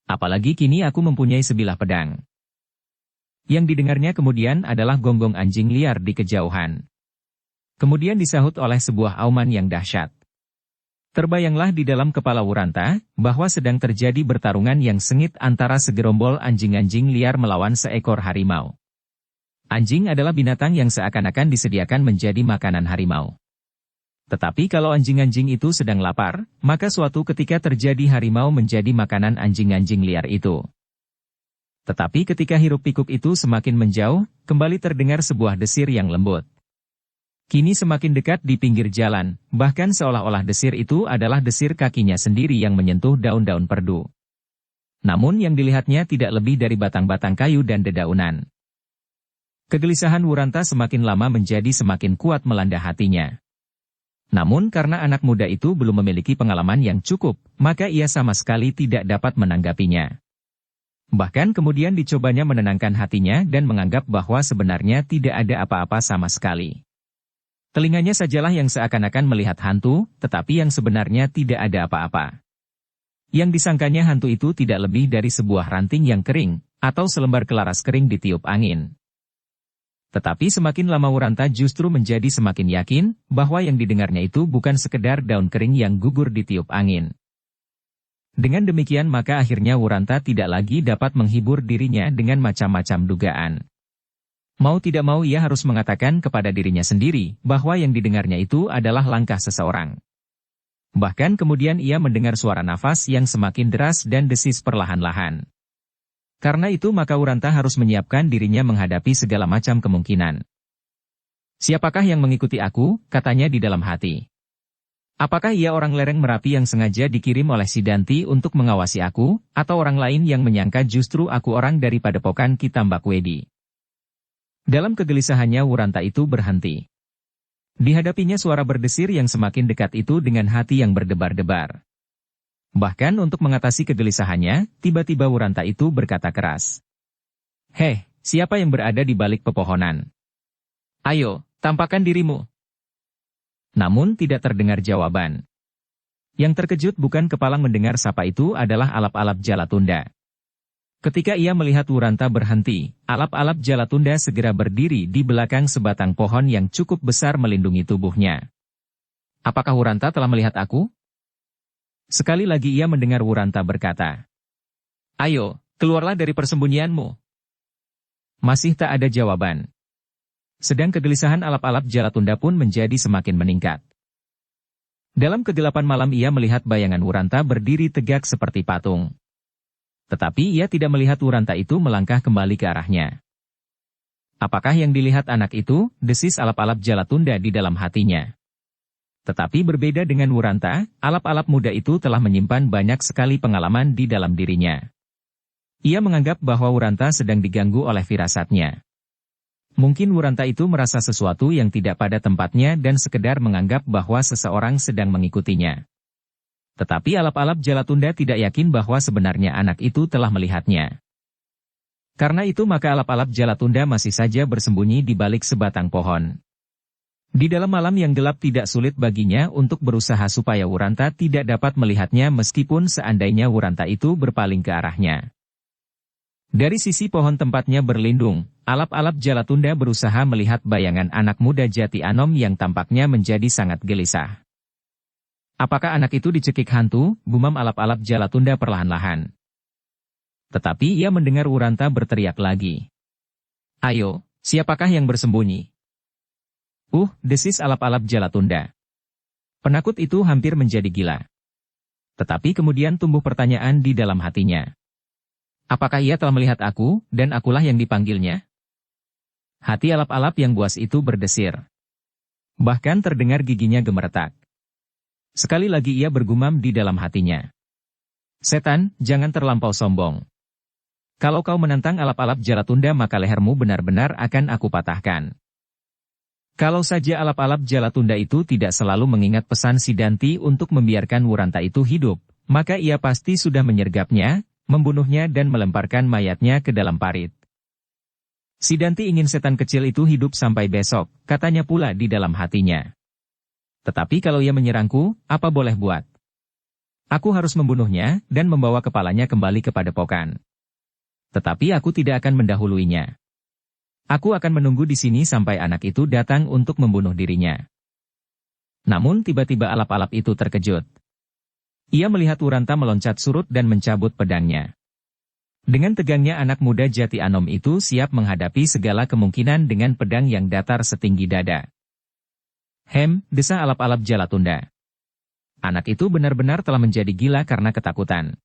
Apalagi kini aku mempunyai sebilah pedang. Yang didengarnya kemudian adalah gonggong anjing liar di kejauhan. Kemudian disahut oleh sebuah auman yang dahsyat. Terbayanglah di dalam kepala Wuranta, bahwa sedang terjadi bertarungan yang sengit antara segerombol anjing-anjing liar melawan seekor harimau. Anjing adalah binatang yang seakan-akan disediakan menjadi makanan harimau. Tetapi kalau anjing-anjing itu sedang lapar, maka suatu ketika terjadi harimau menjadi makanan anjing-anjing liar itu. Tetapi ketika hiruk-pikuk itu semakin menjauh, kembali terdengar sebuah desir yang lembut. Kini semakin dekat di pinggir jalan, bahkan seolah-olah desir itu adalah desir kakinya sendiri yang menyentuh daun-daun perdu. Namun yang dilihatnya tidak lebih dari batang-batang kayu dan dedaunan. Kegelisahan Wuranta semakin lama menjadi semakin kuat melanda hatinya. Namun karena anak muda itu belum memiliki pengalaman yang cukup, maka ia sama sekali tidak dapat menanggapinya. Bahkan kemudian dicobanya menenangkan hatinya dan menganggap bahwa sebenarnya tidak ada apa-apa sama sekali. Telinganya sajalah yang seakan-akan melihat hantu, tetapi yang sebenarnya tidak ada apa-apa. Yang disangkanya hantu itu tidak lebih dari sebuah ranting yang kering, atau selembar kelaras kering ditiup angin. Tetapi semakin lama Wuranta justru menjadi semakin yakin, bahwa yang didengarnya itu bukan sekedar daun kering yang gugur ditiup angin. Dengan demikian maka akhirnya Wuranta tidak lagi dapat menghibur dirinya dengan macam-macam dugaan. Mau tidak mau ia harus mengatakan kepada dirinya sendiri, bahwa yang didengarnya itu adalah langkah seseorang. Bahkan kemudian ia mendengar suara nafas yang semakin deras dan desis perlahan-lahan. Karena itu maka Wuranta harus menyiapkan dirinya menghadapi segala macam kemungkinan. Siapakah yang mengikuti aku, katanya di dalam hati. Apakah ia orang lereng Merapi yang sengaja dikirim oleh Sidanti untuk mengawasi aku, atau orang lain yang menyangka justru aku orang dari Padepokan Ki Tambakwedi? Dalam kegelisahannya Wuranta itu berhenti. Dihadapinya suara berdesir yang semakin dekat itu dengan hati yang berdebar-debar. Bahkan untuk mengatasi kegelisahannya, tiba-tiba Wuranta itu berkata keras. Heh, siapa yang berada di balik pepohonan? Ayo, Tampakkan dirimu. Namun tidak terdengar jawaban. Yang terkejut bukan kepalang mendengar sapa itu adalah alap-alap Jalatunda. Ketika ia melihat Wuranta berhenti, alap-alap Jalatunda segera berdiri di belakang sebatang pohon yang cukup besar melindungi tubuhnya. Apakah Wuranta telah melihat aku? Sekali lagi ia mendengar Wuranta berkata, "Ayo, keluarlah dari persembunyianmu." Masih tak ada jawaban. Sedang kegelisahan alap-alap Jalatunda pun menjadi semakin meningkat. Dalam kegelapan malam ia melihat bayangan Wuranta berdiri tegak seperti patung. Tetapi ia tidak melihat Wuranta itu melangkah kembali ke arahnya. Apakah yang dilihat anak itu? Desis alap-alap Jalatunda di dalam hatinya. Tetapi berbeda dengan Wuranta, alap-alap muda itu telah menyimpan banyak sekali pengalaman di dalam dirinya. Ia menganggap bahwa Wuranta sedang diganggu oleh firasatnya. Mungkin Wuranta itu merasa sesuatu yang tidak pada tempatnya dan sekedar menganggap bahwa seseorang sedang mengikutinya. Tetapi alap-alap Jalatunda tidak yakin bahwa sebenarnya anak itu telah melihatnya. Karena itu maka alap-alap Jalatunda masih saja bersembunyi di balik sebatang pohon. Di dalam malam yang gelap tidak sulit baginya untuk berusaha supaya Wuranta tidak dapat melihatnya meskipun seandainya Wuranta itu berpaling ke arahnya. Dari sisi pohon tempatnya berlindung, alap-alap Jalatunda berusaha melihat bayangan anak muda Jati Anom yang tampaknya menjadi sangat gelisah. Apakah anak itu dicekik hantu? Gumam alap-alap Jalatunda perlahan-lahan. Tetapi ia mendengar Wuranta berteriak lagi. "Ayo, siapakah yang bersembunyi?" Desis alap-alap Jalatunda. Penakut itu hampir menjadi gila. Tetapi kemudian tumbuh pertanyaan di dalam hatinya. Apakah ia telah melihat aku, dan akulah yang dipanggilnya? Hati alap-alap yang buas itu berdesir. Bahkan terdengar giginya gemeretak. Sekali lagi ia bergumam di dalam hatinya. "Setan, jangan terlampau sombong. Kalau kau menantang alap-alap Jalatunda maka lehermu benar-benar akan aku patahkan." Kalau saja alap-alap Jalatunda itu tidak selalu mengingat pesan Sidanti untuk membiarkan Wuranta itu hidup, maka ia pasti sudah menyergapnya, membunuhnya dan melemparkan mayatnya ke dalam parit. Sidanti ingin setan kecil itu hidup sampai besok, katanya pula di dalam hatinya. Tetapi kalau ia menyerangku, apa boleh buat? Aku harus membunuhnya, dan membawa kepalanya kembali ke padepokan. Tetapi aku tidak akan mendahuluinya. Aku akan menunggu di sini sampai anak itu datang untuk membunuh dirinya. Namun tiba-tiba alap-alap itu terkejut. Ia melihat Wuranta meloncat surut dan mencabut pedangnya. Dengan tegangnya anak muda Jati Anom itu siap menghadapi segala kemungkinan dengan pedang yang datar setinggi dada. Desa alap-alap Jalatunda. Anak itu benar-benar telah menjadi gila karena ketakutan.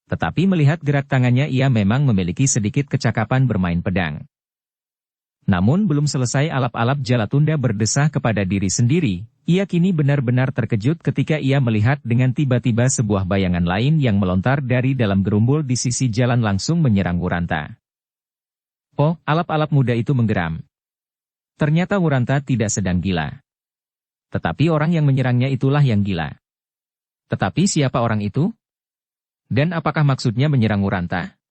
Tetapi melihat gerak tangannya ia memang memiliki sedikit kecakapan bermain pedang. Namun belum selesai alap-alap Jalatunda berdesah kepada diri sendiri, ia kini benar-benar terkejut ketika ia melihat dengan tiba-tiba sebuah bayangan lain yang melontar dari dalam gerumbul di sisi jalan langsung menyerang Wuranta. Alap-alap muda itu menggeram. Ternyata Wuranta tidak sedang gila. Tetapi orang yang menyerangnya itulah yang gila. Tetapi siapa orang itu? Dan apakah maksudnya menyerang Wuranta?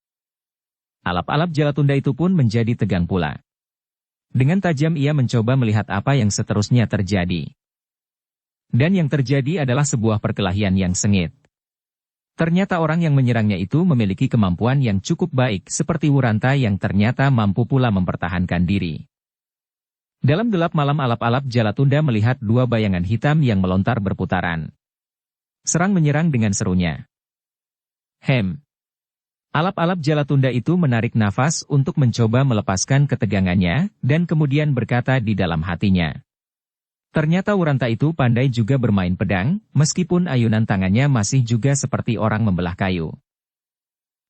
Alap-alap Jalatunda itu pun menjadi tegang pula. Dengan tajam ia mencoba melihat apa yang seterusnya terjadi. Dan yang terjadi adalah sebuah perkelahian yang sengit. Ternyata orang yang menyerangnya itu memiliki kemampuan yang cukup baik seperti Wuranta yang ternyata mampu pula mempertahankan diri. Dalam gelap malam alap-alap Jalatunda melihat dua bayangan hitam yang melontar berputaran. Serang menyerang dengan serunya. Alap-alap Jalatunda itu menarik nafas untuk mencoba melepaskan ketegangannya, dan kemudian berkata di dalam hatinya. Ternyata Wuranta itu pandai juga bermain pedang, meskipun ayunan tangannya masih juga seperti orang membelah kayu.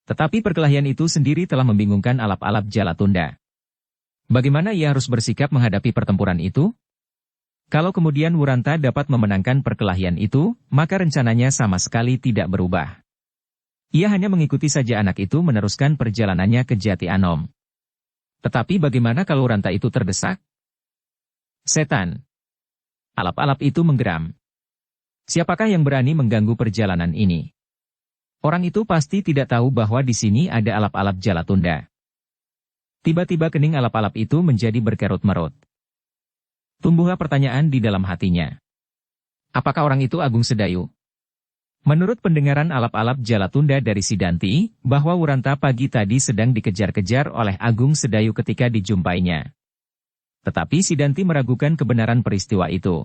Tetapi perkelahian itu sendiri telah membingungkan alap-alap Jalatunda. Bagaimana ia harus bersikap menghadapi pertempuran itu? Kalau kemudian Wuranta dapat memenangkan perkelahian itu, maka rencananya sama sekali tidak berubah. Ia hanya mengikuti saja anak itu meneruskan perjalanannya ke Jati Anom. Tetapi bagaimana kalau Wuranta itu terdesak? Setan. Alap-alap itu menggeram. Siapakah yang berani mengganggu perjalanan ini? Orang itu pasti tidak tahu bahwa di sini ada alap-alap Jalatunda. Tiba-tiba kening alap-alap itu menjadi berkerut-merut. Tumbuhlah pertanyaan di dalam hatinya. Apakah orang itu Agung Sedayu? Menurut pendengaran alap-alap Jalatunda dari Sidanti, bahwa Wuranta pagi tadi sedang dikejar-kejar oleh Agung Sedayu ketika dijumpainya. Tetapi Sidanti meragukan kebenaran peristiwa itu.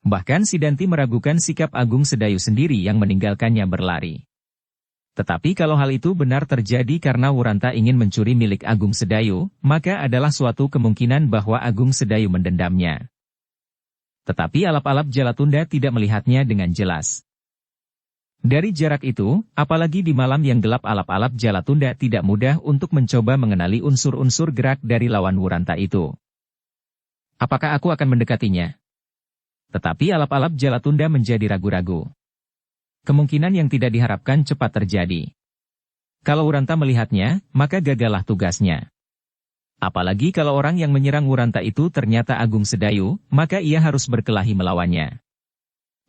Bahkan Sidanti meragukan sikap Agung Sedayu sendiri yang meninggalkannya berlari. Tetapi kalau hal itu benar terjadi karena Wuranta ingin mencuri milik Agung Sedayu, maka adalah suatu kemungkinan bahwa Agung Sedayu mendendamnya. Tetapi alap-alap Jalatunda tidak melihatnya dengan jelas. Dari jarak itu, apalagi di malam yang gelap, alap-alap Jalatunda tidak mudah untuk mencoba mengenali unsur-unsur gerak dari lawan Wuranta itu. Apakah aku akan mendekatinya? Tetapi alap-alap Jalatunda menjadi ragu-ragu. Kemungkinan yang tidak diharapkan cepat terjadi. Kalau Wuranta melihatnya, maka gagallah tugasnya. Apalagi kalau orang yang menyerang Wuranta itu ternyata Agung Sedayu, maka ia harus berkelahi melawannya.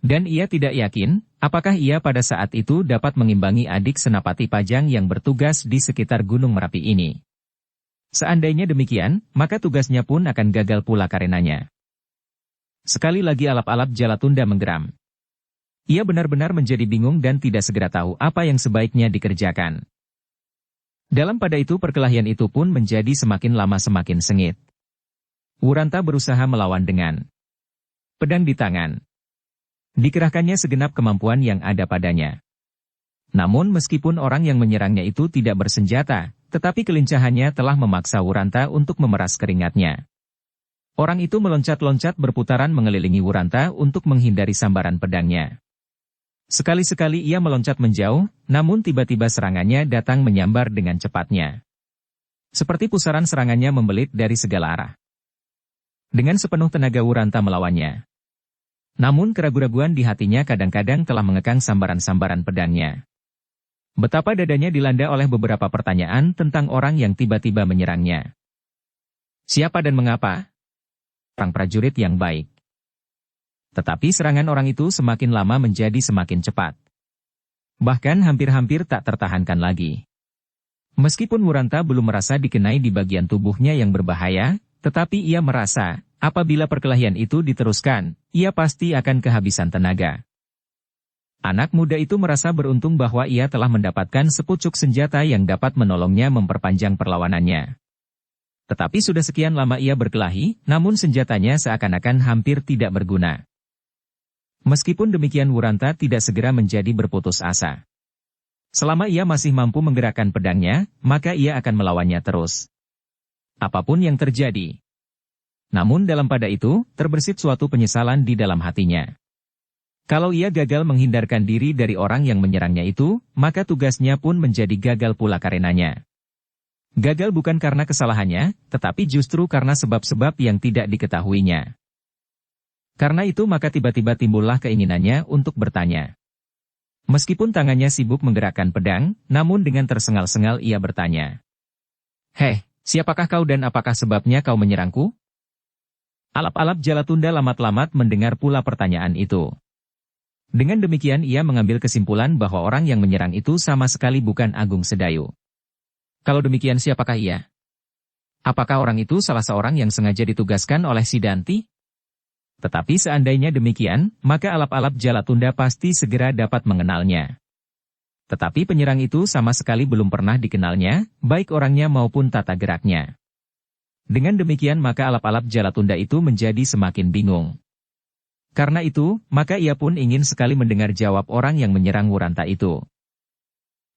Dan ia tidak yakin, apakah ia pada saat itu dapat mengimbangi adik Senapati Pajang yang bertugas di sekitar Gunung Merapi ini. Seandainya demikian, maka tugasnya pun akan gagal pula karenanya. Sekali lagi alap-alap Jalatunda menggeram. Ia benar-benar menjadi bingung dan tidak segera tahu apa yang sebaiknya dikerjakan. Dalam pada itu perkelahian itu pun menjadi semakin lama semakin sengit. Wuranta berusaha melawan dengan pedang di tangan. Dikerahkannya segenap kemampuan yang ada padanya. Namun meskipun orang yang menyerangnya itu tidak bersenjata, tetapi kelincahannya telah memaksa Wuranta untuk memeras keringatnya. Orang itu meloncat-loncat berputaran mengelilingi Wuranta untuk menghindari sambaran pedangnya. Sekali-sekali ia meloncat menjauh, namun tiba-tiba serangannya datang menyambar dengan cepatnya. Seperti pusaran serangannya membelit dari segala arah. Dengan sepenuh tenaga Wuranta melawannya. Namun keraguan-raguan di hatinya kadang-kadang telah mengekang sambaran-sambaran pedangnya. Betapa dadanya dilanda oleh beberapa pertanyaan tentang orang yang tiba-tiba menyerangnya. Siapa dan mengapa? Orang prajurit yang baik. Tetapi serangan orang itu semakin lama menjadi semakin cepat. Bahkan hampir-hampir tak tertahankan lagi. Meskipun Wuranta belum merasa dikenai di bagian tubuhnya yang berbahaya, tetapi ia merasa, apabila perkelahian itu diteruskan, ia pasti akan kehabisan tenaga. Anak muda itu merasa beruntung bahwa ia telah mendapatkan sepucuk senjata yang dapat menolongnya memperpanjang perlawanannya. Tetapi sudah sekian lama ia berkelahi, namun senjatanya seakan-akan hampir tidak berguna. Meskipun demikian Wuranta tidak segera menjadi berputus asa. Selama ia masih mampu menggerakkan pedangnya, maka ia akan melawannya terus. Apapun yang terjadi. Namun dalam pada itu, terbersit suatu penyesalan di dalam hatinya. Kalau ia gagal menghindarkan diri dari orang yang menyerangnya itu, maka tugasnya pun menjadi gagal pula karenanya. Gagal bukan karena kesalahannya, tetapi justru karena sebab-sebab yang tidak diketahuinya. Karena itu maka tiba-tiba timbullah keinginannya untuk bertanya. Meskipun tangannya sibuk menggerakkan pedang, namun dengan tersengal-sengal ia bertanya. Heh, siapakah kau dan apakah sebabnya kau menyerangku? Alap-alap Jalatunda lamat-lamat mendengar pula pertanyaan itu. Dengan demikian ia mengambil kesimpulan bahwa orang yang menyerang itu sama sekali bukan Agung Sedayu. Kalau demikian siapakah ia? Apakah orang itu salah seorang yang sengaja ditugaskan oleh Sidanti? Tetapi seandainya demikian, maka alap-alap Jalatunda pasti segera dapat mengenalnya. Tetapi penyerang itu sama sekali belum pernah dikenalnya, baik orangnya maupun tata geraknya. Dengan demikian maka alap-alap Jalatunda itu menjadi semakin bingung. Karena itu, maka ia pun ingin sekali mendengar jawab orang yang menyerang Wuranta itu.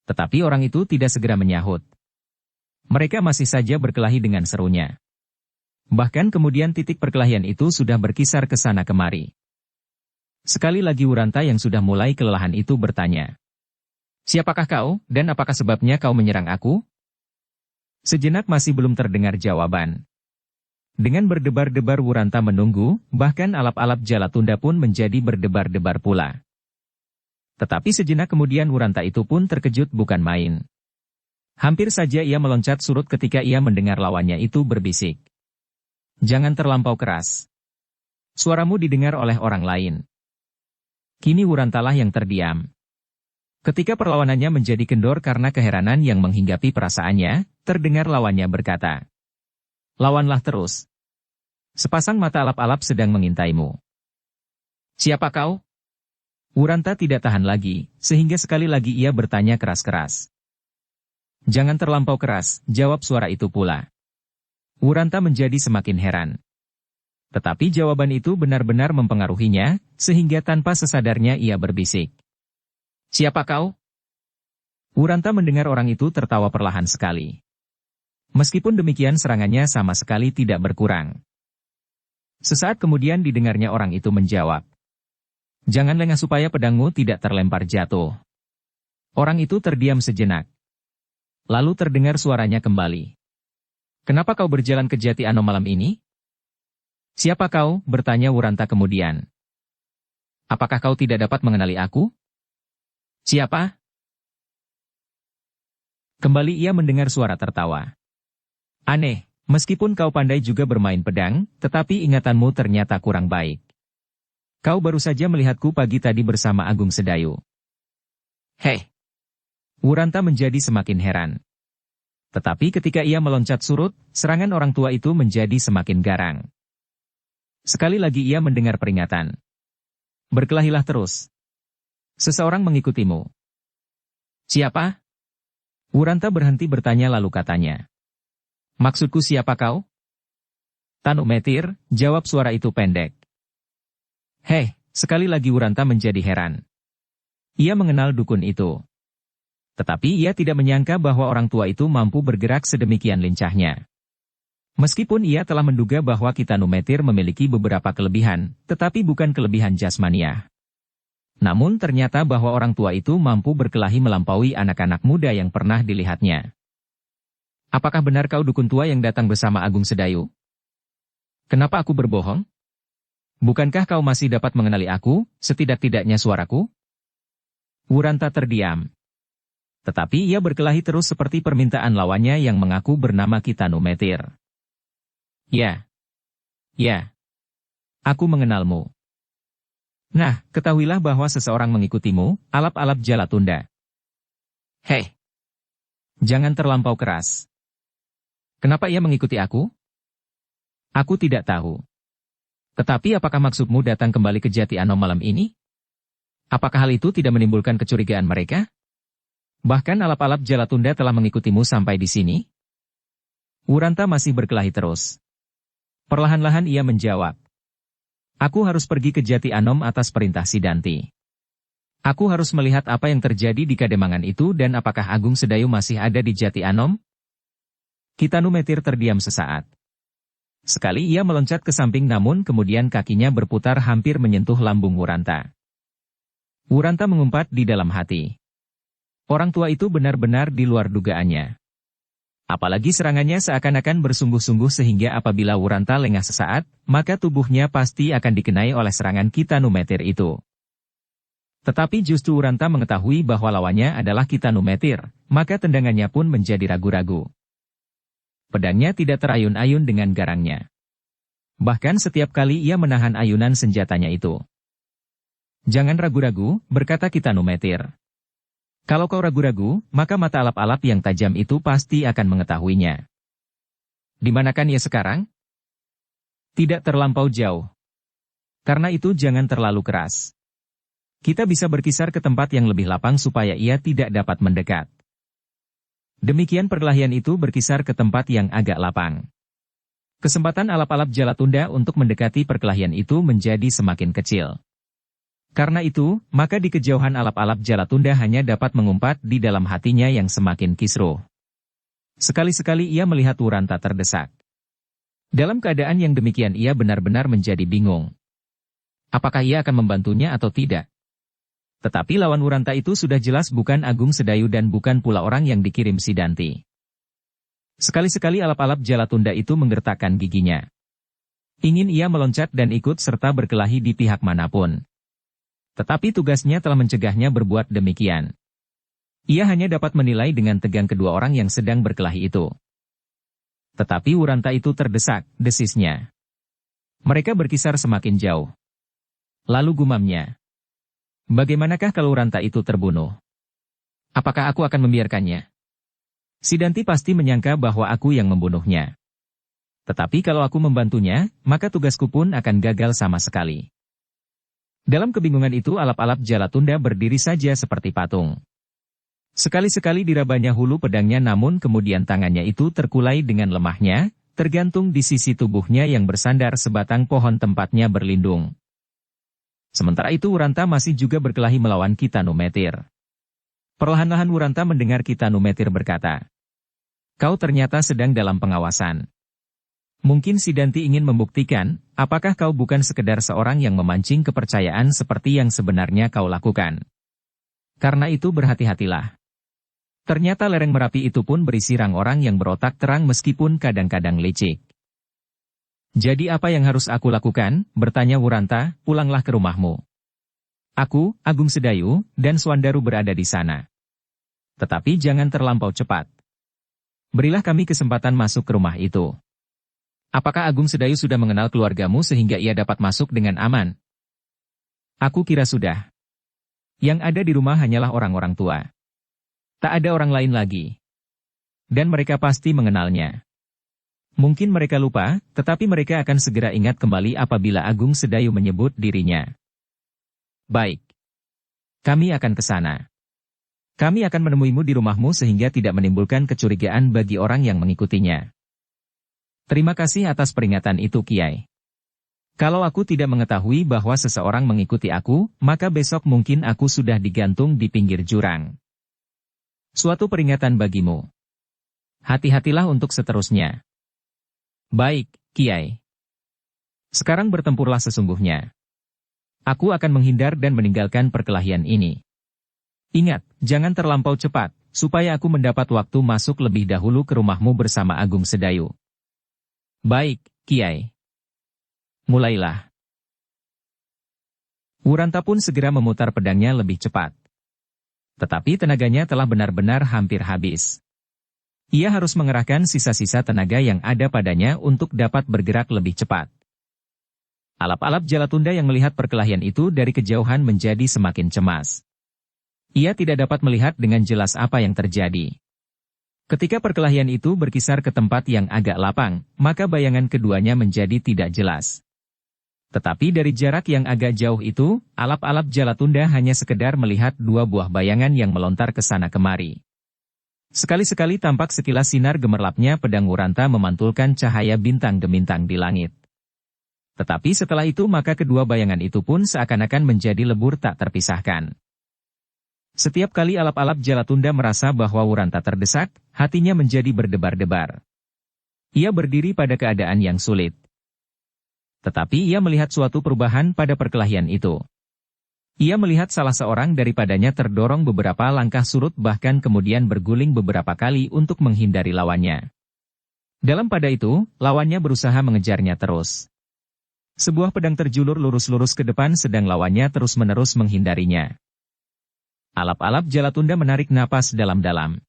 Tetapi orang itu tidak segera menyahut. Mereka masih saja berkelahi dengan serunya. Bahkan kemudian titik perkelahian itu sudah berkisar ke sana kemari. Sekali lagi Wuranta yang sudah mulai kelelahan itu bertanya. Siapakah kau, dan apakah sebabnya kau menyerang aku? Sejenak masih belum terdengar jawaban. Dengan berdebar-debar Wuranta menunggu, bahkan alap-alap Jalatunda pun menjadi berdebar-debar pula. Tetapi sejenak kemudian Wuranta itu pun terkejut bukan main. Hampir saja ia meloncat surut ketika ia mendengar lawannya itu berbisik. Jangan terlampau keras. Suaramu didengar oleh orang lain. Kini Wurantalah yang terdiam. Ketika perlawanannya menjadi kendor karena keheranan yang menghinggapi perasaannya, terdengar lawannya berkata. Lawanlah terus. Sepasang mata alap-alap sedang mengintaimu. Siapa kau? Wuranta tidak tahan lagi, sehingga sekali lagi ia bertanya keras-keras. Jangan terlampau keras, jawab suara itu pula. Wuranta menjadi semakin heran. Tetapi jawaban itu benar-benar mempengaruhinya, sehingga tanpa sesadarnya ia berbisik. Siapa kau? Wuranta mendengar orang itu tertawa perlahan sekali. Meskipun demikian serangannya sama sekali tidak berkurang. Sesaat kemudian didengarnya orang itu menjawab. Jangan lengah supaya pedangmu tidak terlempar jatuh. Orang itu terdiam sejenak. Lalu terdengar suaranya kembali. Kenapa kau berjalan ke Jati Anom malam ini? Siapa kau? Bertanya Wuranta kemudian. Apakah kau tidak dapat mengenali aku? Siapa? Kembali ia mendengar suara tertawa. Aneh, meskipun kau pandai juga bermain pedang, tetapi ingatanmu ternyata kurang baik. Kau baru saja melihatku pagi tadi bersama Agung Sedayu. Hei! Wuranta menjadi semakin heran. Tetapi ketika ia meloncat surut, serangan orang tua itu menjadi semakin garang. Sekali lagi ia mendengar peringatan. Berkelahilah terus. Seseorang mengikutimu. Siapa? Wuranta berhenti bertanya lalu katanya. Maksudku siapa kau? Tanu Metir, jawab suara itu pendek. Hei, sekali lagi Wuranta menjadi heran. Ia mengenal dukun itu. Tetapi ia tidak menyangka bahwa orang tua itu mampu bergerak sedemikian lincahnya. Meskipun ia telah menduga bahwa Kitanu Metir memiliki beberapa kelebihan, tetapi bukan kelebihan jasmaniah. Namun ternyata bahwa orang tua itu mampu berkelahi melampaui anak-anak muda yang pernah dilihatnya. Apakah benar kau dukun tua yang datang bersama Agung Sedayu? Kenapa aku berbohong? Bukankah kau masih dapat mengenali aku, setidak-tidaknya suaraku? Wuranta terdiam. Tetapi ia berkelahi terus seperti permintaan lawannya yang mengaku bernama Kitanu Metir. Ya. Aku mengenalmu. Nah, ketahuilah bahwa seseorang mengikutimu, alap-alap Jalatunda. Hei! Jangan terlampau keras. Kenapa ia mengikuti aku? Aku tidak tahu. Tetapi apakah maksudmu datang kembali ke Jati Anom malam ini? Apakah hal itu tidak menimbulkan kecurigaan mereka? Bahkan alap-alap Jalatunda telah mengikutimu sampai di sini? Wuranta masih berkelahi terus. Perlahan-lahan ia menjawab. Aku harus pergi ke Jati Anom atas perintah Sidanti. Aku harus melihat apa yang terjadi di Kademangan itu dan apakah Agung Sedayu masih ada di Jati Anom? Kitanu Metir terdiam sesaat. Sekali ia meloncat ke samping namun kemudian kakinya berputar hampir menyentuh lambung Wuranta. Wuranta mengumpat di dalam hati. Orang tua itu benar-benar di luar dugaannya. Apalagi serangannya seakan-akan bersungguh-sungguh sehingga apabila Wuranta lengah sesaat, maka tubuhnya pasti akan dikenai oleh serangan Kitanu Metir itu. Tetapi justru Wuranta mengetahui bahwa lawannya adalah Kitanu Metir, maka tendangannya pun menjadi ragu-ragu. Pedangnya tidak terayun-ayun dengan garangnya. Bahkan setiap kali ia menahan ayunan senjatanya itu. Jangan ragu-ragu, berkata Kitanu Metir. Kalau kau ragu-ragu, maka mata alap-alap yang tajam itu pasti akan mengetahuinya. Di manakan ia sekarang? Tidak terlampau jauh. Karena itu jangan terlalu keras. Kita bisa berkisar ke tempat yang lebih lapang supaya ia tidak dapat mendekat. Demikian perkelahian itu berkisar ke tempat yang agak lapang. Kesempatan alap-alap Jalatunda untuk mendekati perkelahian itu menjadi semakin kecil. Karena itu, maka di kejauhan alap-alap Jalatunda hanya dapat mengumpat di dalam hatinya yang semakin kisruh. Sekali-sekali ia melihat Wuranta terdesak. Dalam keadaan yang demikian ia benar-benar menjadi bingung. Apakah ia akan membantunya atau tidak? Tetapi lawan Wuranta itu sudah jelas bukan Agung Sedayu dan bukan pula orang yang dikirim Sidanti. Sekali-sekali alap-alap Jalatunda itu menggertakkan giginya. Ingin ia meloncat dan ikut serta berkelahi di pihak manapun. Tetapi tugasnya telah mencegahnya berbuat demikian. Ia hanya dapat menilai dengan tegang kedua orang yang sedang berkelahi itu. Tetapi Wuranta itu terdesak, desisnya. Mereka berkisar semakin jauh. Lalu gumamnya. Bagaimanakah kalau Wuranta itu terbunuh? Apakah aku akan membiarkannya? Sidanti pasti menyangka bahwa aku yang membunuhnya. Tetapi kalau aku membantunya, maka tugasku pun akan gagal sama sekali. Dalam kebingungan itu alap-alap Jalatunda berdiri saja seperti patung. Sekali-sekali dirabanya hulu pedangnya namun kemudian tangannya itu terkulai dengan lemahnya, tergantung di sisi tubuhnya yang bersandar sebatang pohon tempatnya berlindung. Sementara itu Wuranta masih juga berkelahi melawan Kitanumetir. Perlahan-lahan Wuranta mendengar Kitanumetir berkata, "Kau ternyata sedang dalam pengawasan. Mungkin Sidanti ingin membuktikan, apakah kau bukan sekedar seorang yang memancing kepercayaan seperti yang sebenarnya kau lakukan. Karena itu berhati-hatilah." Ternyata lereng Merapi itu pun berisi orang yang berotak terang meskipun kadang-kadang licik. "Jadi apa yang harus aku lakukan?" bertanya Wuranta, "Pulanglah ke rumahmu. Aku, Agung Sedayu, dan Swandaru berada di sana. Tetapi jangan terlampau cepat. Berilah kami kesempatan masuk ke rumah itu." "Apakah Agung Sedayu sudah mengenal keluargamu sehingga ia dapat masuk dengan aman?" "Aku kira sudah. Yang ada di rumah hanyalah orang-orang tua. Tak ada orang lain lagi. Dan mereka pasti mengenalnya. Mungkin mereka lupa, tetapi mereka akan segera ingat kembali apabila Agung Sedayu menyebut dirinya." "Baik. Kami akan ke sana. Kami akan menemuimu di rumahmu sehingga tidak menimbulkan kecurigaan bagi orang yang mengikutinya." "Terima kasih atas peringatan itu Kiai. Kalau aku tidak mengetahui bahwa seseorang mengikuti aku, maka besok mungkin aku sudah digantung di pinggir jurang. Suatu peringatan bagimu. Hati-hatilah untuk seterusnya." "Baik, Kiai. Sekarang bertempurlah sesungguhnya. Aku akan menghindar dan meninggalkan perkelahian ini. Ingat, jangan terlampau cepat, supaya aku mendapat waktu masuk lebih dahulu ke rumahmu bersama Agung Sedayu." "Baik, Kiai. Mulailah." Wuranta pun segera memutar pedangnya lebih cepat. Tetapi tenaganya telah benar-benar hampir habis. Ia harus mengerahkan sisa-sisa tenaga yang ada padanya untuk dapat bergerak lebih cepat. Alap-alap Jalatunda yang melihat perkelahian itu dari kejauhan menjadi semakin cemas. Ia tidak dapat melihat dengan jelas apa yang terjadi. Ketika perkelahian itu berkisar ke tempat yang agak lapang, maka bayangan keduanya menjadi tidak jelas. Tetapi dari jarak yang agak jauh itu, alap-alap Jalatunda hanya sekedar melihat dua buah bayangan yang melontar ke sana kemari. Sekali-sekali tampak sekilas sinar gemerlapnya pedang Wuranta memantulkan cahaya bintang gemintang di langit. Tetapi setelah itu maka kedua bayangan itu pun seakan-akan menjadi lebur tak terpisahkan. Setiap kali alap-alap Jalatunda merasa bahwa Wuranta terdesak, hatinya menjadi berdebar-debar. Ia berdiri pada keadaan yang sulit. Tetapi ia melihat suatu perubahan pada perkelahian itu. Ia melihat salah seorang daripadanya terdorong beberapa langkah surut bahkan kemudian berguling beberapa kali untuk menghindari lawannya. Dalam pada itu, lawannya berusaha mengejarnya terus. Sebuah pedang terjulur lurus-lurus ke depan sedang lawannya terus-menerus menghindarinya. Alap-alap Jalatunda menarik napas dalam-dalam.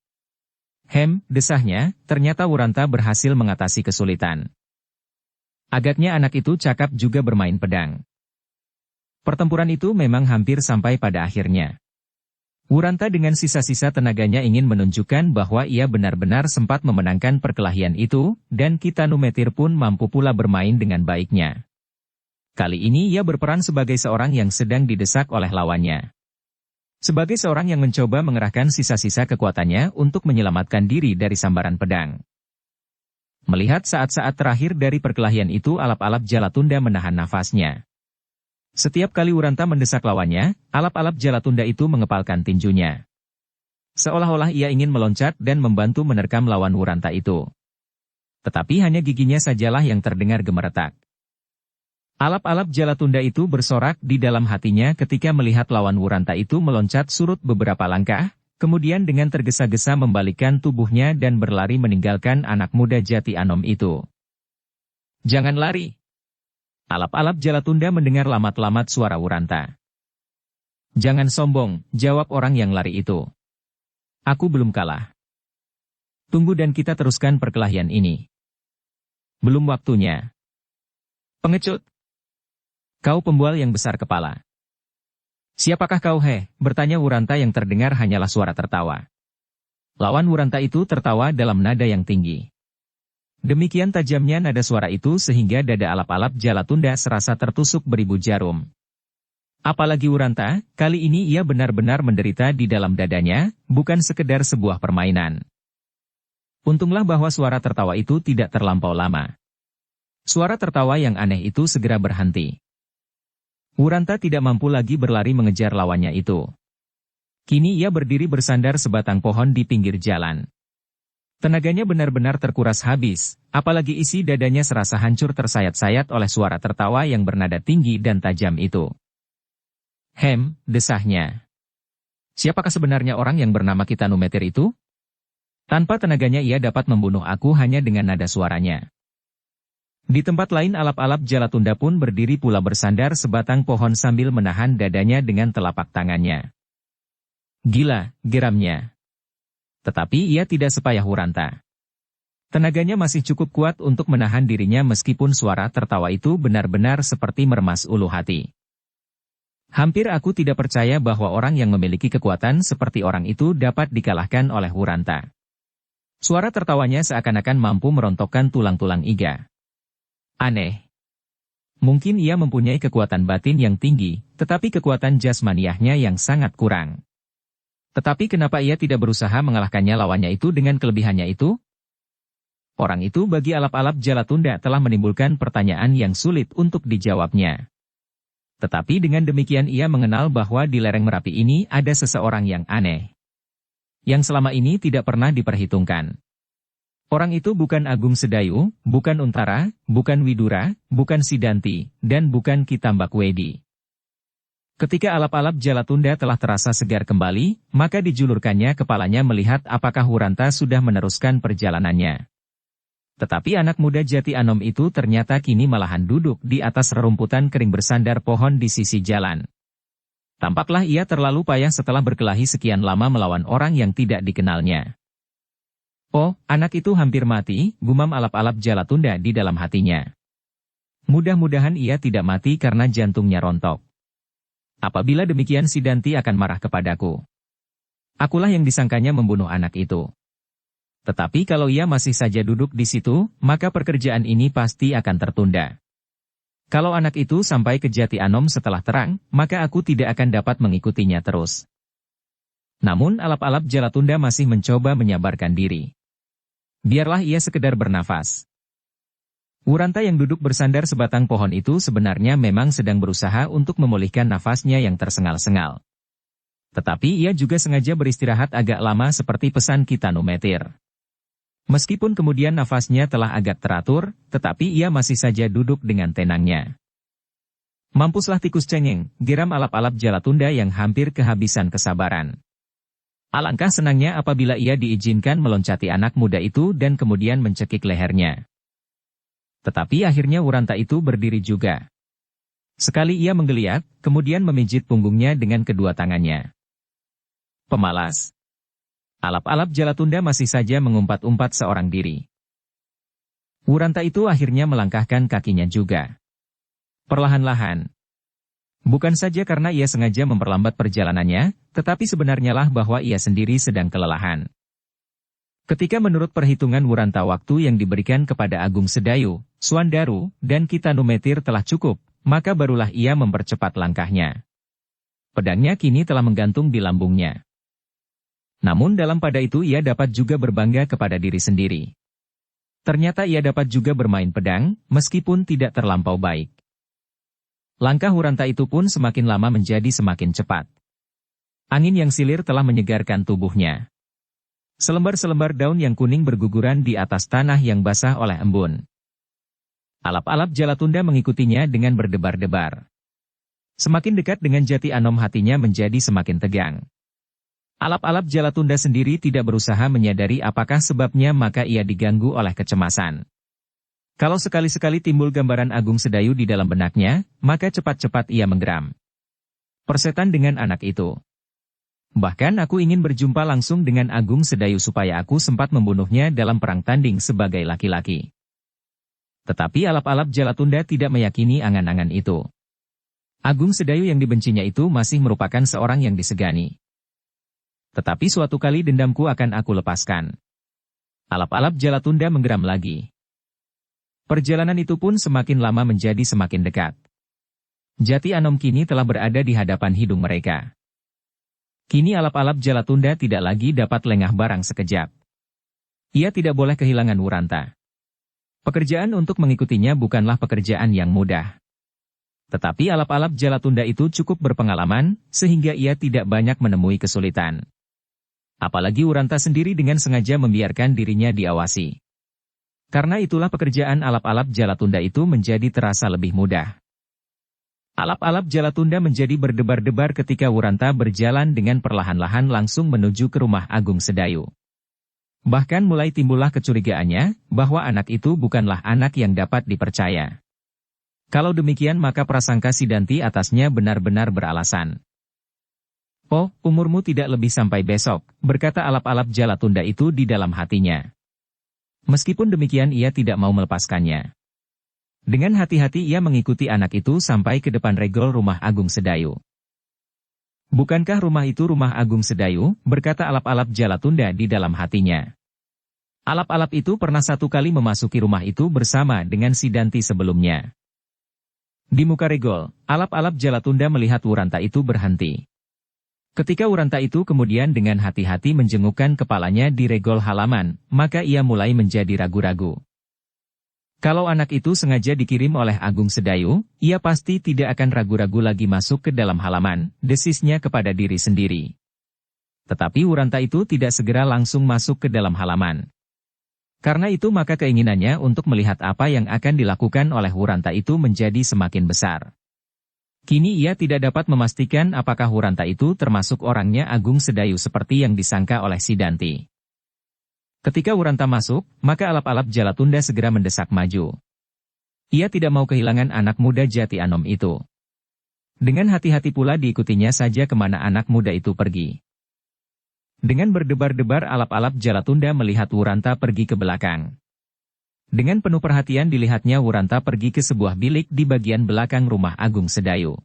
Desahnya, ternyata Wuranta berhasil mengatasi kesulitan. Agaknya anak itu cakap juga bermain pedang. Pertempuran itu memang hampir sampai pada akhirnya. Wuranta dengan sisa-sisa tenaganya ingin menunjukkan bahwa ia benar-benar sempat memenangkan perkelahian itu, dan Kitanumetir pun mampu pula bermain dengan baiknya. Kali ini ia berperan sebagai seorang yang sedang didesak oleh lawannya. Sebagai seorang yang mencoba mengerahkan sisa-sisa kekuatannya untuk menyelamatkan diri dari sambaran pedang. Melihat saat-saat terakhir dari perkelahian itu alap-alap Jalatunda menahan nafasnya. Setiap kali Wuranta mendesak lawannya, alap-alap Jalatunda itu mengepalkan tinjunya. Seolah-olah ia ingin meloncat dan membantu menerkam lawan Wuranta itu. Tetapi hanya giginya sajalah yang terdengar gemeretak. Alap-alap Jalatunda itu bersorak di dalam hatinya ketika melihat lawan Wuranta itu meloncat surut beberapa langkah, kemudian dengan tergesa-gesa membalikkan tubuhnya dan berlari meninggalkan anak muda Jati Anom itu. "Jangan lari!" Alap-alap Jalatunda mendengar lamat-lamat suara Wuranta. "Jangan sombong," jawab orang yang lari itu. "Aku belum kalah. Tunggu dan kita teruskan perkelahian ini. Belum waktunya." "Pengecut! Kau pembual yang besar kepala. Siapakah kau bertanya Wuranta yang terdengar hanyalah suara tertawa. Lawan Wuranta itu tertawa dalam nada yang tinggi. Demikian tajamnya nada suara itu sehingga dada alap-alap Jalatunda serasa tertusuk beribu jarum. Apalagi Wuranta, kali ini ia benar-benar menderita di dalam dadanya, bukan sekedar sebuah permainan. Untunglah bahwa suara tertawa itu tidak terlampau lama. Suara tertawa yang aneh itu segera berhenti. Wuranta tidak mampu lagi berlari mengejar lawannya itu. Kini ia berdiri bersandar sebatang pohon di pinggir jalan. Tenaganya benar-benar terkuras habis, apalagi isi dadanya serasa hancur tersayat-sayat oleh suara tertawa yang bernada tinggi dan tajam itu. Desahnya. Siapakah sebenarnya orang yang bernama Kitanumetir itu? Tanpa tenaganya ia dapat membunuh aku hanya dengan nada suaranya. Di tempat lain alap-alap Jalatunda pun berdiri pula bersandar sebatang pohon sambil menahan dadanya dengan telapak tangannya. Gila, geramnya. Tetapi ia tidak sepayah Wuranta. Tenaganya masih cukup kuat untuk menahan dirinya meskipun suara tertawa itu benar-benar seperti meremas ulu hati. Hampir aku tidak percaya bahwa orang yang memiliki kekuatan seperti orang itu dapat dikalahkan oleh Wuranta. Suara tertawanya seakan-akan mampu merontokkan tulang-tulang iga. Aneh. Mungkin ia mempunyai kekuatan batin yang tinggi, tetapi kekuatan jasmaniahnya yang sangat kurang. Tetapi kenapa ia tidak berusaha mengalahkannya lawannya itu dengan kelebihannya itu? Orang itu bagi alap-alap Jalatunda telah menimbulkan pertanyaan yang sulit untuk dijawabnya. Tetapi dengan demikian ia mengenal bahwa di lereng Merapi ini ada seseorang yang aneh. Yang selama ini tidak pernah diperhitungkan. Orang itu bukan Agung Sedayu, bukan Untara, bukan Widura, bukan Sidanti, dan bukan Kitambakwedi. Ketika alap-alap Jalatunda telah terasa segar kembali, maka dijulurkannya kepalanya melihat apakah Wuranta sudah meneruskan perjalanannya. Tetapi anak muda Jati Anom itu ternyata kini malahan duduk di atas rerumputan kering bersandar pohon di sisi jalan. Tampaklah ia terlalu payah setelah berkelahi sekian lama melawan orang yang tidak dikenalnya. Oh, anak itu hampir mati, gumam alap-alap Jalatunda di dalam hatinya. Mudah-mudahan ia tidak mati karena jantungnya rontok. Apabila demikian Sidanti akan marah kepadaku. Akulah yang disangkanya membunuh anak itu. Tetapi kalau ia masih saja duduk di situ, maka pekerjaan ini pasti akan tertunda. Kalau anak itu sampai ke Jati Anom setelah terang, maka aku tidak akan dapat mengikutinya terus. Namun alap-alap Jalatunda masih mencoba menyabarkan diri. Biarlah ia sekedar bernafas. Wuranta yang duduk bersandar sebatang pohon itu sebenarnya memang sedang berusaha untuk memulihkan nafasnya yang tersengal-sengal. Tetapi ia juga sengaja beristirahat agak lama seperti pesan Kitanumetir. Meskipun kemudian nafasnya telah agak teratur, tetapi ia masih saja duduk dengan tenangnya. Mampuslah tikus cengeng, geram alap-alap Jalatunda yang hampir kehabisan kesabaran. Alangkah senangnya apabila ia diizinkan meloncati anak muda itu dan kemudian mencekik lehernya. Tetapi akhirnya Wuranta itu berdiri juga. Sekali ia menggeliat, kemudian memijit punggungnya dengan kedua tangannya. Pemalas. Alap-alap Jalatunda masih saja mengumpat-umpat seorang diri. Wuranta itu akhirnya melangkahkan kakinya juga. Perlahan-lahan. Bukan saja karena ia sengaja memperlambat perjalanannya, tetapi sebenarnya lah bahwa ia sendiri sedang kelelahan. Ketika menurut perhitungan Wuranta waktu yang diberikan kepada Agung Sedayu, Swandaru, dan Kitanumetir telah cukup, maka barulah ia mempercepat langkahnya. Pedangnya kini telah menggantung di lambungnya. Namun dalam pada itu ia dapat juga berbangga kepada diri sendiri. Ternyata ia dapat juga bermain pedang, meskipun tidak terlampau baik. Langkah Wuranta itu pun semakin lama menjadi semakin cepat. Angin yang silir telah menyegarkan tubuhnya. Selembar-selembar daun yang kuning berguguran di atas tanah yang basah oleh embun. Alap-alap Jalatunda mengikutinya dengan berdebar-debar. Semakin dekat dengan Jati Anom hatinya menjadi semakin tegang. Alap-alap Jalatunda sendiri tidak berusaha menyadari apakah sebabnya maka ia diganggu oleh kecemasan. Kalau sekali-sekali timbul gambaran Agung Sedayu di dalam benaknya, maka cepat-cepat ia menggeram. Persetan dengan anak itu. Bahkan aku ingin berjumpa langsung dengan Agung Sedayu supaya aku sempat membunuhnya dalam perang tanding sebagai laki-laki. Tetapi alap-alap Jalatunda tidak meyakini angan-angan itu. Agung Sedayu yang dibencinya itu masih merupakan seorang yang disegani. Tetapi suatu kali dendamku akan aku lepaskan. Alap-alap Jalatunda menggeram lagi. Perjalanan itu pun semakin lama menjadi semakin dekat. Jati Anom kini telah berada di hadapan hidung mereka. Kini alap-alap Jalatunda tidak lagi dapat lengah barang sekejap. Ia tidak boleh kehilangan Wuranta. Pekerjaan untuk mengikutinya bukanlah pekerjaan yang mudah. Tetapi alap-alap Jalatunda itu cukup berpengalaman, sehingga ia tidak banyak menemui kesulitan. Apalagi Wuranta sendiri dengan sengaja membiarkan dirinya diawasi. Karena itulah pekerjaan alap-alap Jalatunda itu menjadi terasa lebih mudah. Alap-alap Jalatunda menjadi berdebar-debar ketika Wuranta berjalan dengan perlahan-lahan langsung menuju ke rumah Agung Sedayu. Bahkan mulai timbullah kecurigaannya, bahwa anak itu bukanlah anak yang dapat dipercaya. Kalau demikian maka prasangka Sidanti atasnya benar-benar beralasan. "Oh, umurmu tidak lebih sampai besok," berkata alap-alap Jalatunda itu di dalam hatinya. Meskipun demikian ia tidak mau melepaskannya. Dengan hati-hati ia mengikuti anak itu sampai ke depan regol rumah Agung Sedayu. "Bukankah rumah itu rumah Agung Sedayu?" berkata alap-alap Jalatunda di dalam hatinya. Alap-alap itu pernah satu kali memasuki rumah itu bersama dengan Sidanti sebelumnya. Di muka regol, alap-alap Jalatunda melihat Wuranta itu berhenti. Ketika Wuranta itu kemudian dengan hati-hati menjengukkan kepalanya di regol halaman, maka ia mulai menjadi ragu-ragu. Kalau anak itu sengaja dikirim oleh Agung Sedayu, ia pasti tidak akan ragu-ragu lagi masuk ke dalam halaman, desisnya kepada diri sendiri. Tetapi Wuranta itu tidak segera langsung masuk ke dalam halaman. Karena itu maka keinginannya untuk melihat apa yang akan dilakukan oleh Wuranta itu menjadi semakin besar. Kini ia tidak dapat memastikan apakah Wuranta itu termasuk orangnya Agung Sedayu seperti yang disangka oleh Sidanti. Ketika Wuranta masuk, maka alap-alap Jalatunda segera mendesak maju. Ia tidak mau kehilangan anak muda Jati Anom itu. Dengan hati-hati pula diikutinya saja kemana anak muda itu pergi. Dengan berdebar-debar alap-alap Jalatunda melihat Wuranta pergi ke belakang. Dengan penuh perhatian dilihatnya Wuranta pergi ke sebuah bilik di bagian belakang rumah Agung Sedayu.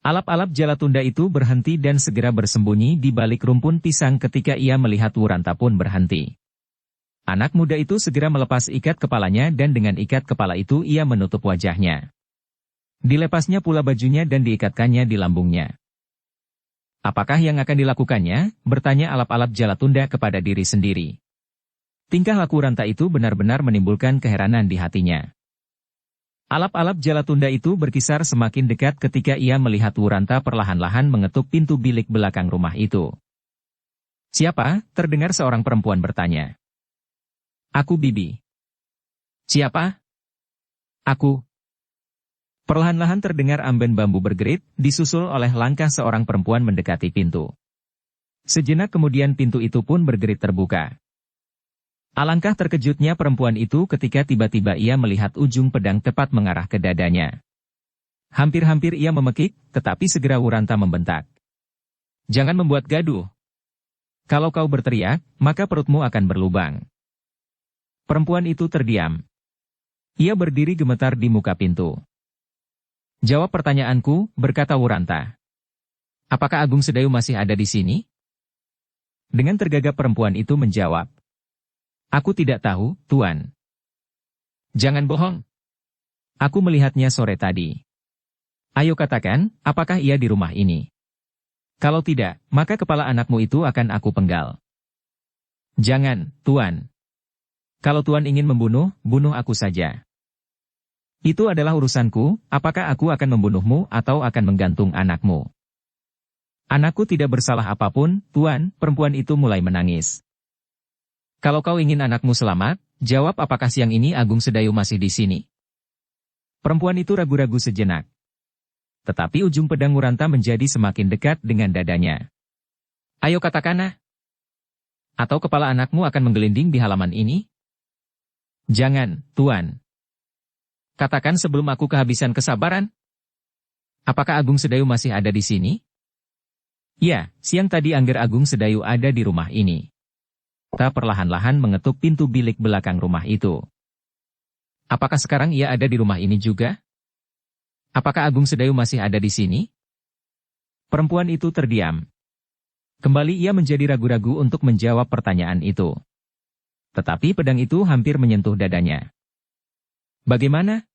Alap-alap Jalatunda itu berhenti dan segera bersembunyi di balik rumpun pisang ketika ia melihat Wuranta pun berhenti. Anak muda itu segera melepas ikat kepalanya dan dengan ikat kepala itu ia menutup wajahnya. Dilepasnya pula bajunya dan diikatkannya di lambungnya. "Apakah yang akan dilakukannya?" bertanya alap-alap Jalatunda kepada diri sendiri. Tingkah laku Wuranta itu benar-benar menimbulkan keheranan di hatinya. Alap-alap Jalatunda itu berkisar semakin dekat ketika ia melihat Wuranta perlahan-lahan mengetuk pintu bilik belakang rumah itu. "Siapa?" terdengar seorang perempuan bertanya. "Aku Bibi." "Siapa?" "Aku." Perlahan-lahan terdengar amben bambu bergerit, disusul oleh langkah seorang perempuan mendekati pintu. Sejenak kemudian pintu itu pun bergerit terbuka. Alangkah terkejutnya perempuan itu ketika tiba-tiba ia melihat ujung pedang tepat mengarah ke dadanya. Hampir-hampir ia memekik, tetapi segera Wuranta membentak. "Jangan membuat gaduh. Kalau kau berteriak, maka perutmu akan berlubang." Perempuan itu terdiam. Ia berdiri gemetar di muka pintu. "Jawab pertanyaanku," berkata Wuranta. "Apakah Agung Sedayu masih ada di sini?" Dengan tergagap perempuan itu menjawab. "Aku tidak tahu, Tuan." "Jangan bohong. Aku melihatnya sore tadi. Ayo katakan, apakah ia di rumah ini? Kalau tidak, maka kepala anakmu itu akan aku penggal." "Jangan, Tuan. Kalau Tuan ingin membunuh, bunuh aku saja. Itu adalah urusanku, apakah aku akan membunuhmu atau akan menggantung anakmu." "Anakku tidak bersalah apapun, Tuan." Perempuan itu mulai menangis. "Kalau kau ingin anakmu selamat, jawab apakah siang ini Agung Sedayu masih di sini?" Perempuan itu ragu-ragu sejenak. Tetapi ujung pedang Wuranta menjadi semakin dekat dengan dadanya. "Ayo katakanlah. Atau kepala anakmu akan menggelinding di halaman ini?" "Jangan, Tuan. Katakan sebelum aku kehabisan kesabaran. Apakah Agung Sedayu masih ada di sini?" "Ya, siang tadi Angger Agung Sedayu ada di rumah ini." Ta perlahan-lahan mengetuk pintu bilik belakang rumah itu. "Apakah sekarang ia ada di rumah ini juga? Apakah Agung Sedayu masih ada di sini?" Perempuan itu terdiam. Kembali ia menjadi ragu-ragu untuk menjawab pertanyaan itu. Tetapi pedang itu hampir menyentuh dadanya. Bagaimana?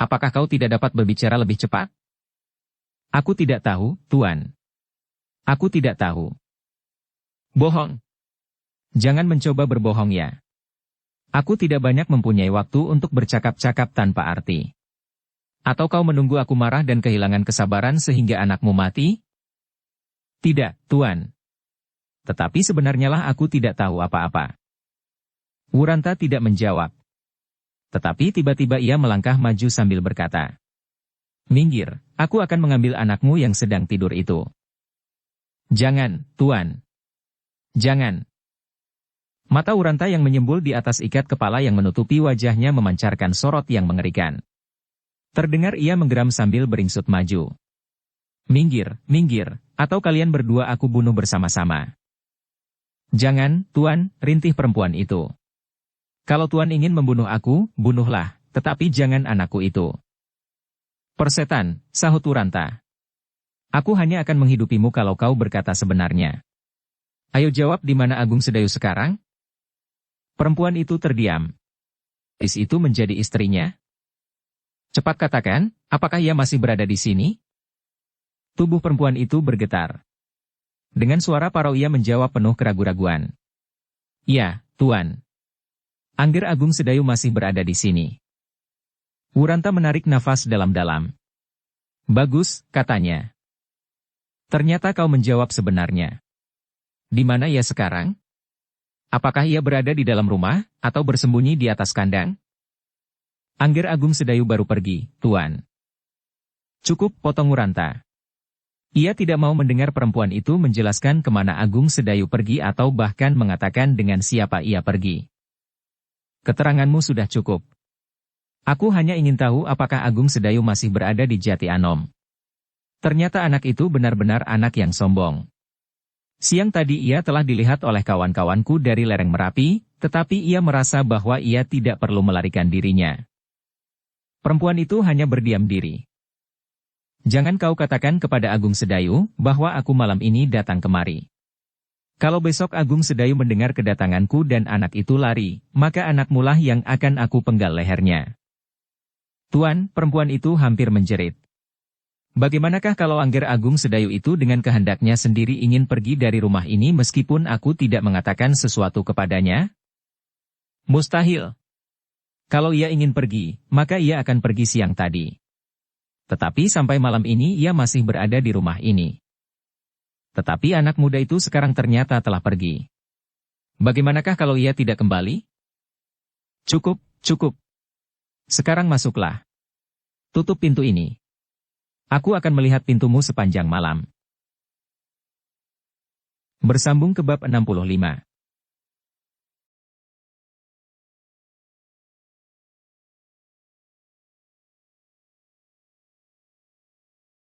Apakah kau tidak dapat berbicara lebih cepat? Aku tidak tahu, Tuan. Aku tidak tahu. Bohong. Jangan mencoba berbohong ya. Aku tidak banyak mempunyai waktu untuk bercakap-cakap tanpa arti. Atau kau menunggu aku marah dan kehilangan kesabaran sehingga anakmu mati? Tidak, Tuan. Tetapi sebenarnya lah aku tidak tahu apa-apa. Wuranta tidak menjawab. Tetapi tiba-tiba ia melangkah maju sambil berkata, "Minggir, aku akan mengambil anakmu yang sedang tidur itu." "Jangan, Tuan. Jangan." Mata Wuranta yang menyembul di atas ikat kepala yang menutupi wajahnya memancarkan sorot yang mengerikan. Terdengar ia menggeram sambil beringsut maju. "Minggir, minggir, atau kalian berdua aku bunuh bersama-sama." "Jangan, Tuan," rintih perempuan itu. "Kalau Tuan ingin membunuh aku, bunuhlah, tetapi jangan anakku itu." "Persetan," sahut Wuranta. "Aku hanya akan menghidupimu kalau kau berkata sebenarnya. Ayo jawab di mana Agung Sedayu sekarang?" Perempuan itu terdiam. Is itu menjadi istrinya? "Cepat katakan, apakah ia masih berada di sini?" Tubuh perempuan itu bergetar. Dengan suara parau ia menjawab penuh keraguan-raguan. "Ya, Tuan. Angger Agung Sedayu masih berada di sini." Wuranta menarik nafas dalam-dalam. "Bagus," katanya. "Ternyata kau menjawab sebenarnya. Di mana ia sekarang? Apakah ia berada di dalam rumah, atau bersembunyi di atas kandang?" "Angger Agung Sedayu baru pergi, Tuan." "Cukup," potong Wuranta. Ia tidak mau mendengar perempuan itu menjelaskan kemana Agung Sedayu pergi atau bahkan mengatakan dengan siapa ia pergi. "Keteranganmu sudah cukup. Aku hanya ingin tahu apakah Agung Sedayu masih berada di Jati Anom." Ternyata anak itu benar-benar anak yang sombong. Siang tadi ia telah dilihat oleh kawan-kawanku dari lereng Merapi, tetapi ia merasa bahwa ia tidak perlu melarikan dirinya. Perempuan itu hanya berdiam diri. "Jangan kau katakan kepada Agung Sedayu bahwa aku malam ini datang kemari. Kalau besok Agung Sedayu mendengar kedatanganku dan anak itu lari, maka anakmu lah yang akan aku penggal lehernya." "Tuan," perempuan itu hampir menjerit. "Bagaimanakah kalau Angger Agung Sedayu itu dengan kehendaknya sendiri ingin pergi dari rumah ini meskipun aku tidak mengatakan sesuatu kepadanya?" "Mustahil. Kalau ia ingin pergi, maka ia akan pergi siang tadi. Tetapi sampai malam ini ia masih berada di rumah ini. Tetapi anak muda itu sekarang ternyata telah pergi. Bagaimanakah kalau ia tidak kembali?" "Cukup, cukup. Sekarang masuklah. Tutup pintu ini. Aku akan melihat pintumu sepanjang malam." Bersambung ke bab 65.